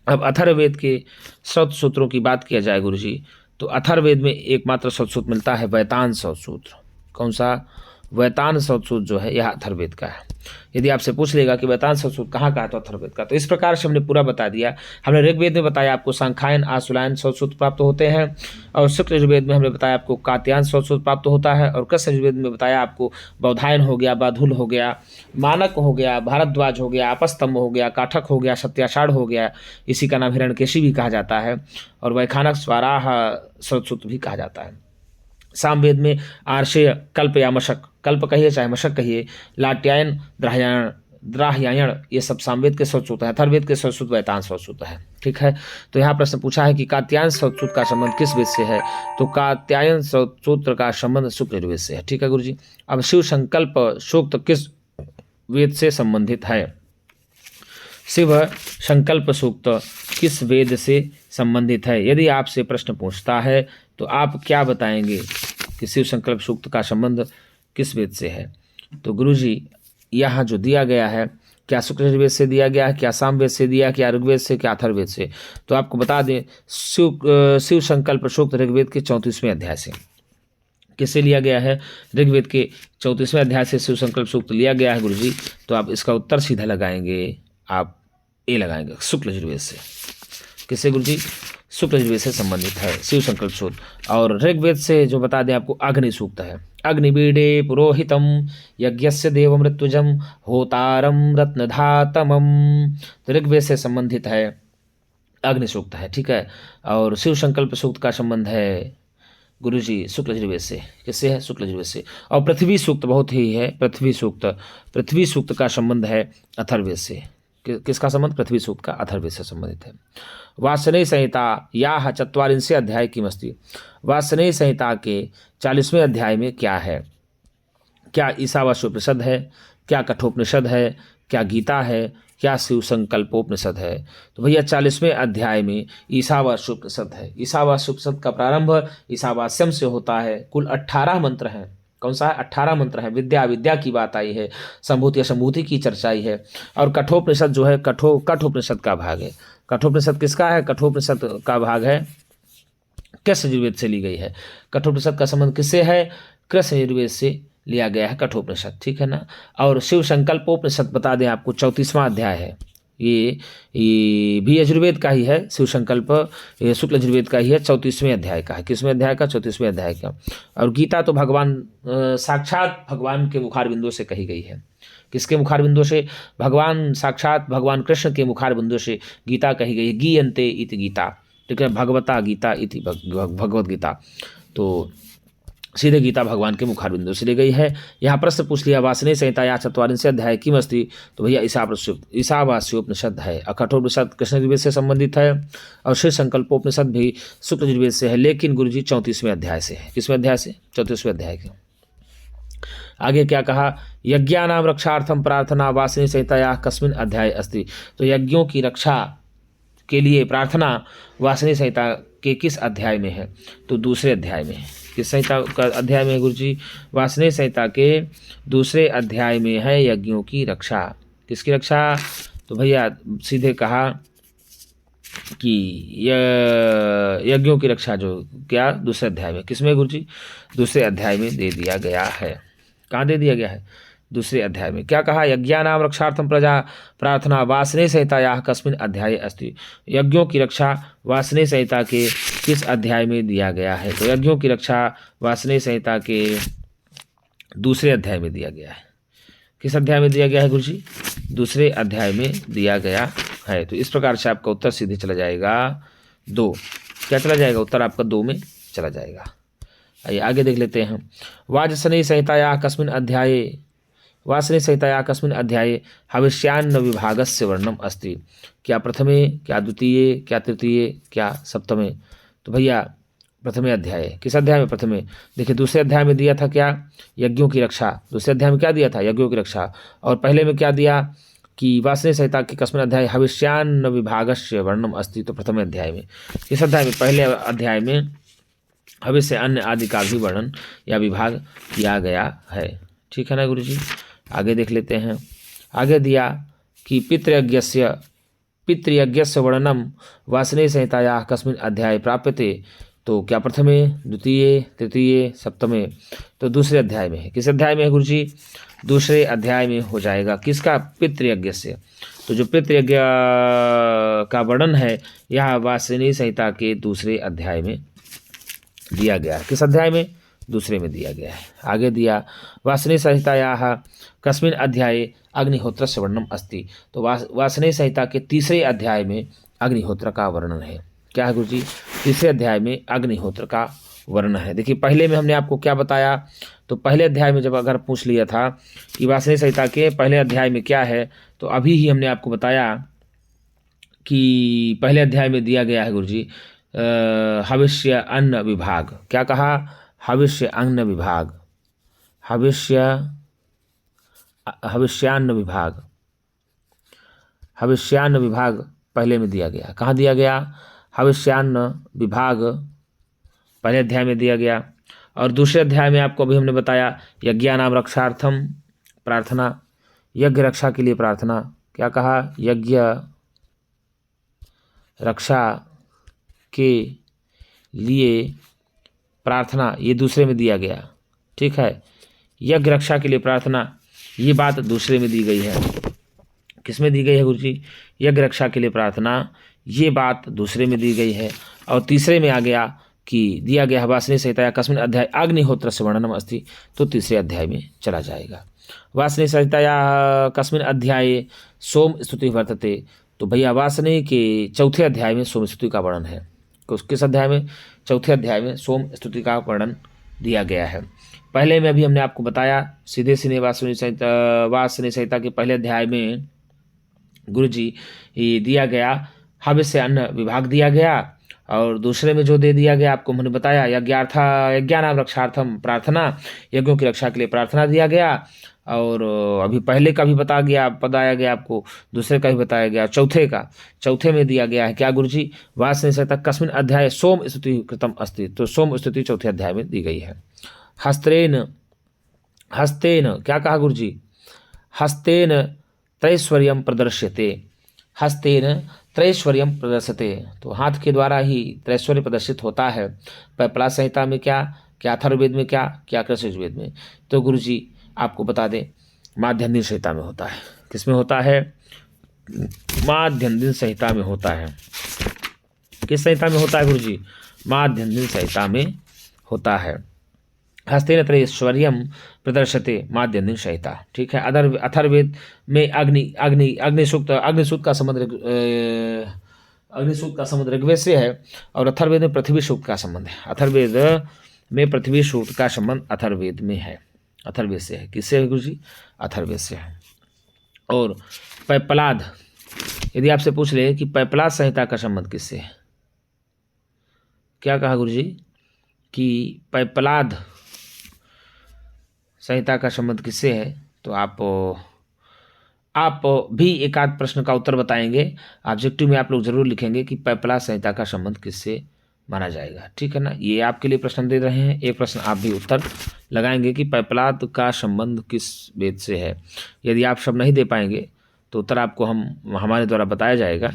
अब अथर्ववेद के श्रौत सूत्रों की बात किया जाए गुरुजी, तो अथर्ववेद में एकमात्र श्रौत सूत्र मिलता है वैतान श्रौत सूत्र। कौन सा? वैतान सूत्र जो है यह अथर्ववेद का है। यदि आपसे पूछ लेगा कि वैतान सूत्र कहाँ का है तो अथर्ववेद का। तो इस प्रकार से हमने पूरा बता दिया। हमने ऋग्वेद में बताया आपको सांख्यायन आश्वलायन सूत्र प्राप्त होते हैं, और शुक्ल यजुर्वेद में हमने बताया आपको कात्यायन सूत्र प्राप्त होता है, और कृष्ण यजुर्वेद में बताया आपको बौधायन हो गया, बाधुल हो गया, मानक हो गया, भारद्वाज हो गया, आपस्तंभ हो गया, काठक हो गया, सत्याषाढ़ हो गया, इसी का नाम हिरण्यकेशी भी कहा जाता है, और वैखानक स्वाराह सूत्र भी कहा जाता है। सामवेद में आर्षेय, कल्प या मशक, कल्प कहिए चाहे मशक कहिए, लाट्यायन, द्राह्यायण, ये सब सामवेद के सूत्र हैं। अथर्ववेद के सूत्र वैतान सूत्र है। ठीक है, तो यहाँ प्रश्न पूछा है कि कात्यायन सूत्र का संबंध किस वेद से है, तो कात्यायन सूत्र का संबंध शुक्ल यजुर्वेद से है। ठीक है गुरुजी। अब शिव संकल्प सूक्त किस वेद से संबंधित है? शिव संकल्प सूक्त किस वेद से संबंधित है? यदि आपसे प्रश्न पूछता है तो आप क्या बताएंगे कि शिव संकल्प सूक्त का संबंध किस वेद से है? तो गुरुजी यहाँ जो दिया गया है, क्या शुक्ल यजुर्वेद से दिया गया है, क्या सामवेद से दिया, क्या ऋग्वेद से, क्या अथर्ववेद से? तो आपको बता दें, शिव संकल्प सूक्त ऋग्वेद के 34वें अध्याय से। किससे लिया गया है? ऋग्वेद के 34वें अध्याय से शिव संकल्प सूक्त लिया गया है गुरुजी। तो आप इसका उत्तर सीधा लगाएंगे, आप ए लगाएंगे, शुक्ल यजुर्वेद से। किससे गुरुजी? शुक्ल यजुर्वेद से संबंधित है शिव संकल्प सूत्र। और ऋग्वेद से जो बता दें आपको अग्नि सूक्त है, अग्निबीडे पुरोहितम यज्ञस्य देव मृत्युजम होतारम रत्नधातमम। तो ऋग्वेद से संबंधित है, अग्नि सूक्त है। ठीक है, और शिव संकल्प सूक्त का संबंध है गुरुजी शुक्ल यजुर्वेद से। किससे है? शुक्ल यजुर्वेद से। और पृथ्वी सूक्त बहुत ही है, पृथ्वी सूक्त का संबंध है अथर्ववेद से। किसका संबंध? पृथ्वी सूक्त का अथर्ववेद से संबंधित है। वासनेय संहिता या 44 अध्याय की मस्ती। वासनेय संहिता के 40वें अध्याय में क्या है? क्या ईशावास्योपनिषद है, क्या कठोपनिषद है, क्या गीता है, क्या शिव संकल्पोपनिषद है? तो भैया 40वें अध्याय में ईशावास्योपनिषद है। ईशावास्योपनिषद का प्रारंभ ईशावास्यम से होता है। कुल 18 मंत्र हैं। कौन सा है? 18 मंत्र है। विद्या की बात आई है, संभूति असंभूति की चर्चा आई है। और कठोपनिषद जो है कठोपनिषद का भाग है। कठोपनिषद किसका है? कठोपनिषद का भाग है कृष्ण यजुर्वेद से ली गई है। कठोपनिषद का संबंध किससे है? कृष्ण यजुर्वेद से लिया गया है कठोपनिषद। ठीक है ना। और शिव संकल्पोपनिषद बता दें आपको 34वां अध्याय है। ये भी यजुर्वेद का ही है। शिव संकल्प ये शुक्ल यजुर्वेद का ही है, 34वें अध्याय का है। किसवें अध्याय का? 34वें अध्याय का। और गीता तो भगवान साक्षात भगवान के मुखार बिंदु से कही गई है। किसके मुखार बिंदु से? भगवान साक्षात भगवान कृष्ण के मुखार बिंदु से गीता कही गई है। गीयन्ते इति गीता। ठीक है, भगवता गीता इति भगवत गीता। तो सीधे गीता भगवान के मुखार बिंदु से ली गई है। यहाँ प्रश्न पूछ लिया वासनेय संहिता या 44 अध्याय की मस्ती। तो भैया ईशावास्योपनिषद है। कठोपनिषद कृष्ण यजुर्वेद से संबंधित है, और शिव संकल्पोपनिषद भी शुक्ल यजुर्वेद से है, लेकिन गुरुजी 34वें अध्याय से है। किसवें अध्याय से? 34वें अध्याय के। आगे क्या कहा? यज्ञानाम रक्षार्थम प्रार्थना वासनेय संहिता या कस्मिन् अध्याय अस्ति। तो यज्ञों की रक्षा के लिए प्रार्थना वासनेय संहिता के किस अध्याय में है? तो दूसरे अध्याय में है। किस संहिता का अध्याय में है गुरुजी? वासनेय संहिता के दूसरे अध्याय में है यज्ञों की रक्षा। किसकी रक्षा? तो भैया सीधे कहा कि यज्ञों की रक्षा जो क्या दूसरे अध्याय में। किसमें गुरुजी? दूसरे अध्याय में दे दिया गया है। कहाँ दे दिया गया है? दूसरे अध्याय में। क्या कहा? यज्ञानाम रक्षार्थम प्रजा प्रार्थना वासनेय संहितायाः कस्मिन् अध्याये अस्ति। यज्ञों की रक्षा वासनेय संहिता के किस अध्याय में दिया गया है? तो यज्ञों की रक्षा वासनेय संहिता के दूसरे अध्याय में दिया गया है। किस अध्याय में दिया गया है गुरुजी? दूसरे अध्याय में दिया गया है। तो इस प्रकार से आपका उत्तर सीधे चला जाएगा 2। क्या चला जाएगा? उत्तर आपका 2 में चला जाएगा। आइए आगे देख लेते हैं। वाजसनेय संहितायाः कस्मिन् अध्याये वासनेय संहितायाः कस्मिन् अध्याये हविष्यान्न विभागस्य वर्णनम् अस्ति। क्या प्रथमे, क्या द्वितीये, क्या तृतीये, क्या सप्तमे? तो भैया प्रथमे अध्याय। किस अध्याय में? प्रथमे। देखिए दूसरे अध्याय में दिया था क्या? यज्ञों की रक्षा। दूसरे अध्याय में क्या दिया था? यज्ञों की रक्षा। और पहले में क्या दिया कि वासनेय संहिता के कस्मिन् अध्याये हविष्यान्न विभागस्य वर्णनम् अस्ति। तो प्रथमे अध्याय में। किस अध्याय में? पहले अध्याय में हविष्य अन्न आदि का भी वर्णन या विभाग किया गया है। ठीक है ना गुरुजी। आगे देख लेते हैं। आगे दिया कि पितृयज्ञस्य वर्णनम वासनेय संहितायाः कस्मिन् अध्याये प्राप्यते। तो क्या प्रथमे, द्वितीय, तृतीय, सप्तमे? तो दूसरे अध्याय में है। किस अध्याय में है गुरुजी? दूसरे अध्याय में हो जाएगा। किसका? पितृयज्ञ से। तो जो पितृयज्ञ का वर्णन है यह वासनी संहिता के दूसरे अध्याय में दिया गया है। किस अध्याय में? दूसरे में दिया गया है। आगे दिया वासनी संहितायाः कस्मिन् अध्याये अग्निहोत्रस्य वर्णनम् अस्ति। तो वासनी संहिता के तीसरे अध्याय में अग्निहोत्र का वर्णन है। क्या है गुरुजी? तीसरे अध्याय में अग्निहोत्र का वर्णन है। देखिए पहले में हमने आपको क्या बताया, तो पहले अध्याय में जब अगर पूछ लिया था कि वासनी संहिता के पहले अध्याय में क्या है, तो अभी ही हमने आपको बताया कि पहले अध्याय में दिया गया है गुरुजी हविष्य अन्न विभाग। क्या कहा? हविष्य अन्न विभाग, हविष्यान्न विभाग, हविष्यान्न विभाग पहले में दिया गया। कहाँ दिया गया? हविष्यान्न विभाग पहले अध्याय में दिया गया। और दूसरे अध्याय में आपको अभी हमने बताया यज्ञानाम रक्षार्थम प्रार्थना, यज्ञ रक्षा के लिए प्रार्थना। क्या कहा? यज्ञ रक्षा के लिए प्रार्थना, ये दूसरे में दिया गया। ठीक है, यज्ञ रक्षा के लिए प्रार्थना, ये बात दूसरे में दी गई है। किस में दी गई है गुरुजी? यज्ञ रक्षा के लिए प्रार्थना, ये बात दूसरे में दी गई है। और तीसरे में आ गया कि दिया गया वासनी संहिता कस्मिन् अध्याय अग्निहोत्रस्य वर्णनम् अस्ति। तो तीसरे अध्याय में चला जाएगा। वासनी संहिताया कस्मिन् अध्याये सोम स्तुति वर्तते। तो भैया वासनी के चौथे अध्याय में सोम स्तुति का वर्णन है। किस अध्याय में? चौथे अध्याय में सोम स्तुति का वर्णन दिया गया है। पहले में अभी हमने आपको बताया सीधे सीधे वासनी संहिता के पहले अध्याय में गुरुजी ये दिया गया हविष्य अन्न विभाग दिया गया। और दूसरे में जो दे दिया गया आपको हमने बताया यज्ञानाम रक्षार्थम प्रार्थना, यज्ञों की रक्षा के लिए प्रार्थना दिया गया। और अभी पहले का भी बताया गया आपको, दूसरे का भी बताया गया, चौथे में दिया गया है क्या गुरुजी? वासनी संहिता कस्मिन् अध्याय सोम स्तुति कृतम अस्ति। तो सोम स्तुति चौथे अध्याय में दी गई है। हस्तेन क्या कहा गुरुजी? हस्तेन त्रैश्वर्यं प्रदर्श्यते, हस्तेन त्रैश्वर्यं प्रदर्श्यते। तो हाथ के द्वारा ही त्रैश्वर्य प्रदर्शित होता है। पैपला संहिता में क्या, अथर्ववेद में क्या कृष्ण यजुर्वेद में? तो गुरुजी आपको बता दें माध्यन्दिन संहिता में होता है। किस में होता है? माध्यन्दिन संहिता में होता है। किस संहिता में होता है गुरुजी? माध्यन्दिन संहिता में होता है। हस्तेन त्रैश्वर्यं प्रदर्शते माध्यन्दिन संहिता। ठीक है। अथर्ववेद में अग्नि सूक्त का संबंध ऋग्वेद से है और अथर्ववेद में पृथ्वी सूक्त का संबंध है। अथर्ववेद में पृथ्वी सूक्त का संबंध अथर्ववेद में है, अथर्ववेद से है। किससे है गुरुजी? अथर्ववेद से है। और पैपलाद, यदि आपसे पूछ ले कि पैपलाद संहिता का संबंध किससे है, क्या कहा गुरुजी? कि पैपलाद संहिता का संबंध किससे है? तो आप भी एक आध प्रश्न का उत्तर बताएंगे। ऑब्जेक्टिव में आप लोग जरूर लिखेंगे कि पैपलाद संहिता का संबंध किससे माना जाएगा। ठीक है ना? ये आपके लिए प्रश्न दे रहे हैं। एक प्रश्न आप भी उत्तर लगाएंगे कि पैपलाद का संबंध किस वेद से है। यदि आप सब नहीं दे पाएंगे तो उत्तर आपको हमारे द्वारा बताया जाएगा,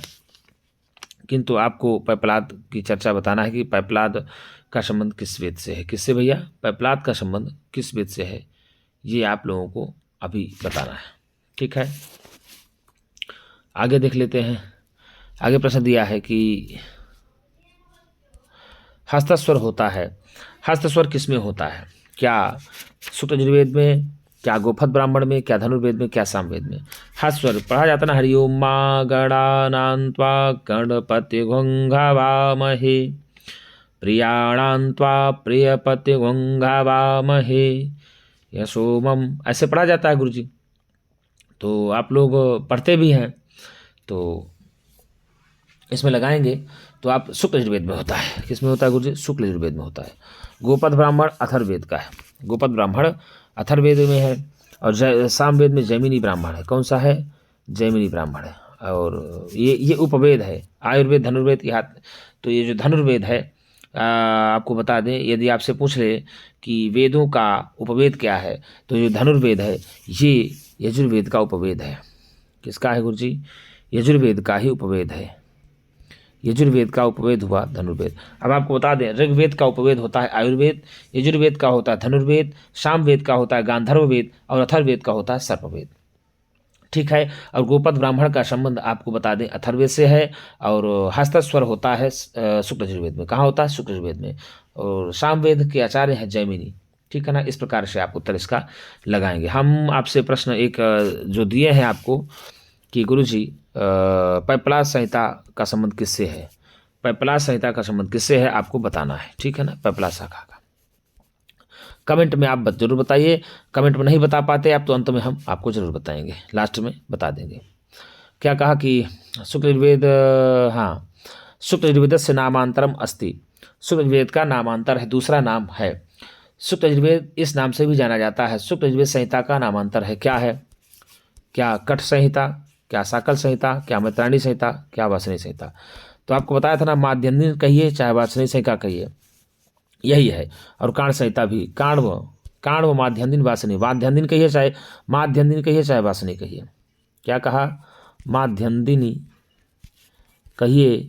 किंतु आपको पैपलाद की चर्चा बताना है कि पैपलाद का संबंध किस वेद से है। किससे भैया? पैपलाद का संबंध किस वेद से है, ये आप लोगों को अभी बताना है। ठीक है, आगे देख लेते हैं। आगे प्रश्न दिया है कि हस्तस्वर होता है। हस्तस्वर किस में होता है? क्या सूक्त यजुर्वेद में, क्या गोपथ ब्राह्मण में, क्या धनुर्वेद में, क्या सामवेद में? हस्तस्वर पढ़ा जाता ना, हरि ओम मा गणानान्त्वा गणपति घुंघावामहे प्रियाणान्त्वा प्रियपति घुंघावामहे यशोमम, ऐसे पढ़ा जाता है गुरुजी। तो आप लोग पढ़ते भी हैं, तो इसमें लगाएंगे तो आप शुक्ल यजुर्वेद में होता है। किस में होता है गुरुजी? शुक्ल यजुर्वेद में होता है। गोपथ ब्राह्मण अथर्ववेद का है। गोपथ ब्राह्मण अथर्ववेद में है और सामवेद में जैमिनी ब्राह्मण है। कौन सा है? जैमिनी ब्राह्मण है। और ये उपवेद है। आयुर्वेद धनुर्वेद की हाथ। तो ये जो धनुर्वेद है आपको बता दें, यदि आपसे पूछ ले कि वेदों का उपवेद क्या है, तो जो धनुर्वेद है ये यजुर्वेद का उपवेद है। किसका है गुरुजी? यजुर्वेद का ही उपवेद है। यजुर्वेद का उपवेद हुआ धनुर्वेद। अब आपको बता दें, ऋग्वेद का उपवेद होता है आयुर्वेद, यजुर्वेद का होता है धनुर्वेद, सामवेद का होता है गांधर्ववेद और अथर्ववेद का होता है सर्पवेद। ठीक है। और गोपद ब्राह्मण का संबंध आपको बता दें अथर्ववेद से है, और हस्तस्वर होता है शुक्ल यजुर्वेद में। कहाँ होता है? शुक्ल यजुर्वेद में। और सामवेद के आचार्य हैं जैमिनी। ठीक है ना। इस प्रकार से आप उत्तर इसका लगाएंगे। हम आपसे प्रश्न एक जो दिए हैं आपको कि गुरुजी पैपलाद संहिता का संबंध किससे है, पैपलाद संहिता का संबंध किससे है आपको बताना है। ठीक है ना। पैपलाद शाखा का कमेंट में आप जरूर बताइए। कमेंट में नहीं बता पाते आप तो अंत में हम आपको जरूर बताएंगे, लास्ट में बता देंगे। क्या कहा कि शुक्ल यजुर्वेद, हाँ, शुक्ल यजुर्वेद से नामांतरम अस्ति, शुक्ल यजुर्वेद का नामांतर है, दूसरा नाम है शुक्ल यजुर्वेद, इस नाम से भी जाना जाता है। शुक्ल यजुर्वेद संहिता का नामांतर है, क्या है? क्या कठ संहिता, क्या साकल संहिता, क्या मैत्रायणी संहिता, क्या वासनी संहिता। तो आपको बताया था ना, माध्यन्दिन कहिए चाहे वासनी संहिता कहिए, यही है। और कांड संहिता भी, काण्व माध्यन्दिन वासनी, माध्यन्दिन कहिए चाहे माध्यन्दिन कहिए चाहे वासनी कहिए। क्या कहा? माध्यन्दिनी कहिए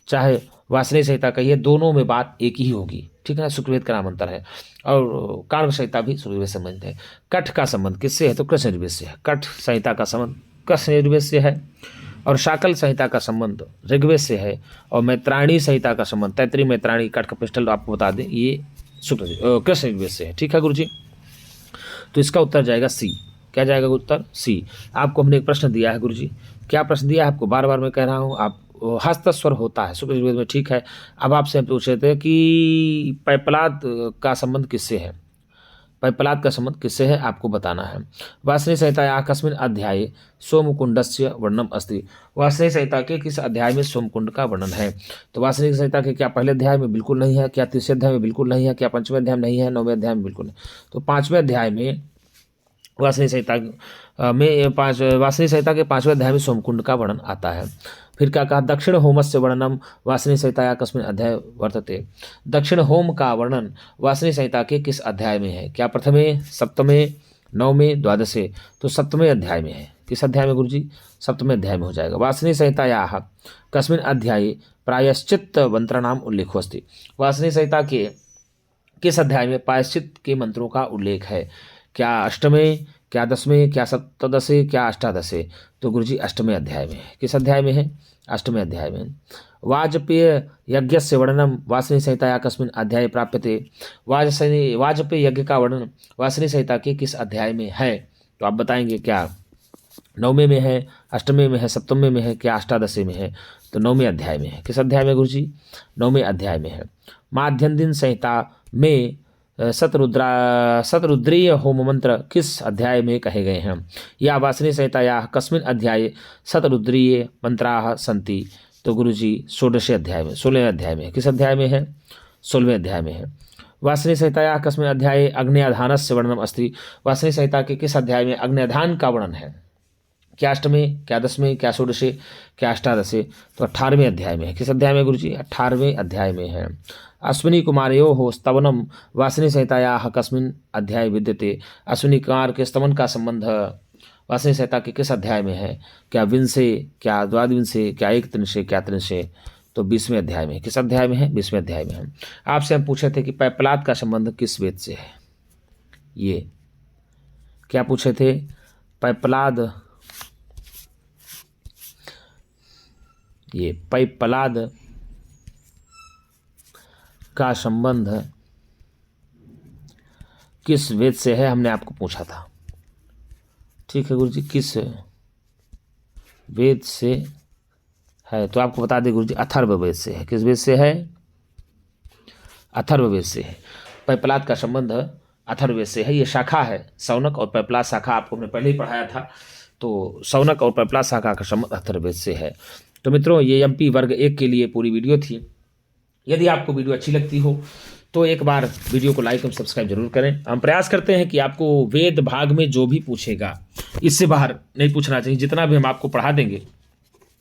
चाहे वासनी संहिता कहिए, दोनों में बात एक ही होगी। ठीक है ना। शुक्लवेद का नामांतर है। और काण्व संहिता भी शुक्लवेद से संबंधित है। कठ का संबंध किससे है? तो कृष्ण यजुर्वेद से है। कठ संहिता का संबंध कृष्ण यजुर्वेद से है। और शाकल संहिता का संबंध ऋग्वेद से है। और मैत्रायणी संहिता का संबंध, तैतृय मैत्रायणी कठ का पिस्टल आपको बता दें, ये कृष्ण यजुर्वेद से है। ठीक है गुरुजी। तो इसका उत्तर जाएगा सी। क्या जाएगा उत्तर? सी। आपको हमने एक प्रश्न दिया है गुरुजी। क्या प्रश्न दिया है आपको? बार बार मैं कह रहा हूँ, आप हस्तस्वर होता है शुक्ल यजुर्वेद में। ठीक है। अब आपसे पूछे थे कि पैपलाद का संबंध किससे है, पैपलाद का संबंध किससे है आपको बताना है। वासनी संहिता कस्मिन् अध्याये सोमकुंडस्य वर्णनम अस्ति, वासनी संहिता के किस अध्याय में सोमकुंड का वर्णन है? तो वासनी संहिता के क्या पहले अध्याय में? बिल्कुल नहीं है। क्या तीसरे अध्याय में? बिल्कुल नहीं है। क्या पंचवें अध्याय में? नहीं है। नौवें अध्याय में? बिल्कुल नहीं। तो पांचवें अध्याय में वासनी संहिता वासनी संहिता के पांचवें अध्याय में सोमकुंड का वर्णन आता है। फिर क्या कहा? दक्षिण होमस्य वर्णनम वासनी संहिता कस्मिन् अध्याय वर्तते, दक्षिण होम का वर्णन वासनी संहिता के किस अध्याय में है? क्या प्रथमे, सप्तमे, नवमे, द्वादशे? तो सप्तमे अध्याय में है। किस अध्याय में गुरुजी? सप्तमे अध्याय में हो जाएगा। वासनी संहितायाः कस्मिन् अध्याये प्रायश्चित्त मंत्राणाम उल्लेखो अस्ति, वासनी संहिता के किस अध्याय में प्रायश्चित के मंत्रों का उल्लेख है? क्या अष्टमे, क्या दसवें, क्या सप्तदशे, क्या अष्टादशे? तो गुरुजी अष्टमे अध्याय में है। किस अध्याय में है? अष्टमे अध्याय में। वाजपेय यज्ञस्य वर्णनम वासनी संहिता कस्मिन् अध्याय प्राप्यते, वाजपेय यज्ञ का वर्णन वासनी संहिता के किस अध्याय में है? तो आप बताएंगे क्या नवमे में है, अष्टमे में है, सप्तमे में है, क्या अष्टादशे में है? तो नवमे अध्याय में है। किस अध्याय में गुरुजी? नवमे अध्याय में है। माध्यन्दिन संहिता में शतरुद्रीय होम मंत्र किस अध्याय में कहे गए हैं? या वासनी संहितायाः कस्मिन् अध्याये शतरुद्रीय मंत्राः सन्ति? तो गुरुजी 16वें अध्याय में, 16वें अध्याय में। किस अध्याय में है? 16वें अध्याय में है। वासनी संहितायाः कस्मिन् अध्याये अग्न्याधानस्य वर्णनम अस्ति, वासनी संहिता के किस अध्याय में अग्न्याधान का वर्णन है? क्या अष्टमें, क्या दसवें, क्या षोडशे, क्या अष्टादशे? तो 18वें अध्याय में है। किस अध्याय में गुरुजी? 18वें अध्याय में है। अश्विनी कुमारयोः स्तवनम वासनी संहितायाः कस्मिन् अध्याये विद्यते, अश्विनी कुमार के स्तवन का संबंध वासनी संहिता के किस अध्याय में है? क्या विंशे, क्या द्वादविंशे, क्या एक त्रिंशे, क्या त्रिंशे? तो 20वें अध्याय में। किस अध्याय में है? 20वें अध्याय में है। आपसे हम पूछे थे कि पैपलाद का संबंध किस वेद से है? ये क्या पूछे थे? पैपलाद, ये पैपलाद का संबंध किस वेद से है हमने आपको पूछा था। ठीक है गुरुजी, किस वेद से है? तो आपको बता दें गुरुजी अथर्ववेद से है। किस वेद से है? अथर्ववेद से है। पैपलाद का संबंध अथर्ववेद से है। ये शाखा है, शौनक और पैपलाद शाखा आपको हमने पहले ही पढ़ाया था। तो शौनक और पैपलाद शाखा का संबंध अथर्ववेद से है। तो मित्रों, ये MP वर्ग 1 के लिए पूरी वीडियो थी। यदि आपको वीडियो अच्छी लगती हो तो एक बार वीडियो को लाइक और सब्सक्राइब जरूर करें। हम प्रयास करते हैं कि आपको वेद भाग में जो भी पूछेगा इससे बाहर नहीं पूछना चाहिए। जितना भी हम आपको पढ़ा देंगे,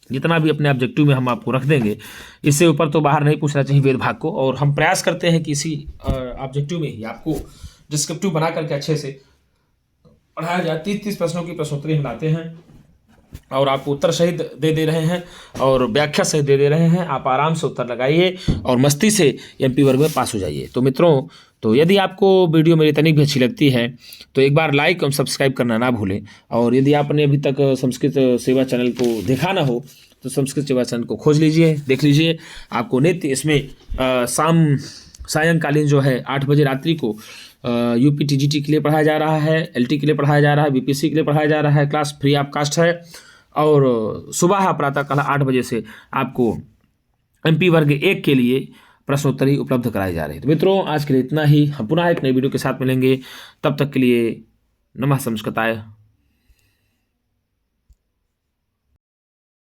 जितना भी अपने ऑब्जेक्टिव में हम आपको रख देंगे, इससे ऊपर तो बाहर नहीं पूछना चाहिए वेद भाग को। और हम प्रयास करते हैं कि इसी ऑब्जेक्टिव में ही आपको डिस्क्रिप्टिव बना करके अच्छे से पढ़ाया जाए। 30 प्रश्नों की प्रश्नोत्तरी हम लाते हैं और आपको उत्तर सहित दे रहे हैं और व्याख्या सहित दे रहे हैं। आप आराम से उत्तर लगाइए और मस्ती से एमपी वर्ग में पास हो जाइए। तो मित्रों, तो यदि आपको वीडियो मेरी तनिक भी अच्छी लगती है तो एक बार लाइक और सब्सक्राइब करना ना भूलें। और यदि आपने अभी तक संस्कृत सेवा चैनल को देखा ना हो तो संस्कृत सेवा चैनल को खोज लीजिए, देख लीजिए। आपको नित्य इसमें सायंकालीन जो है 8 बजे रात्रि को यूपी टीजीटी के लिए पढ़ाया जा रहा है, एलटी के लिए पढ़ाया जा रहा है, बीपीएससी के लिए पढ़ाया जा रहा है। क्लास फ्री ऑफ कास्ट है और सुबह प्रातःकाल 8 बजे से आपको एमपी वर्ग 1 के लिए प्रश्नोत्तरी उपलब्ध कराई जा रही है। तो मित्रों, आज के लिए इतना ही। हम पुनः एक नई वीडियो के साथ मिलेंगे। तब तक के लिए नमः संस्कृताय।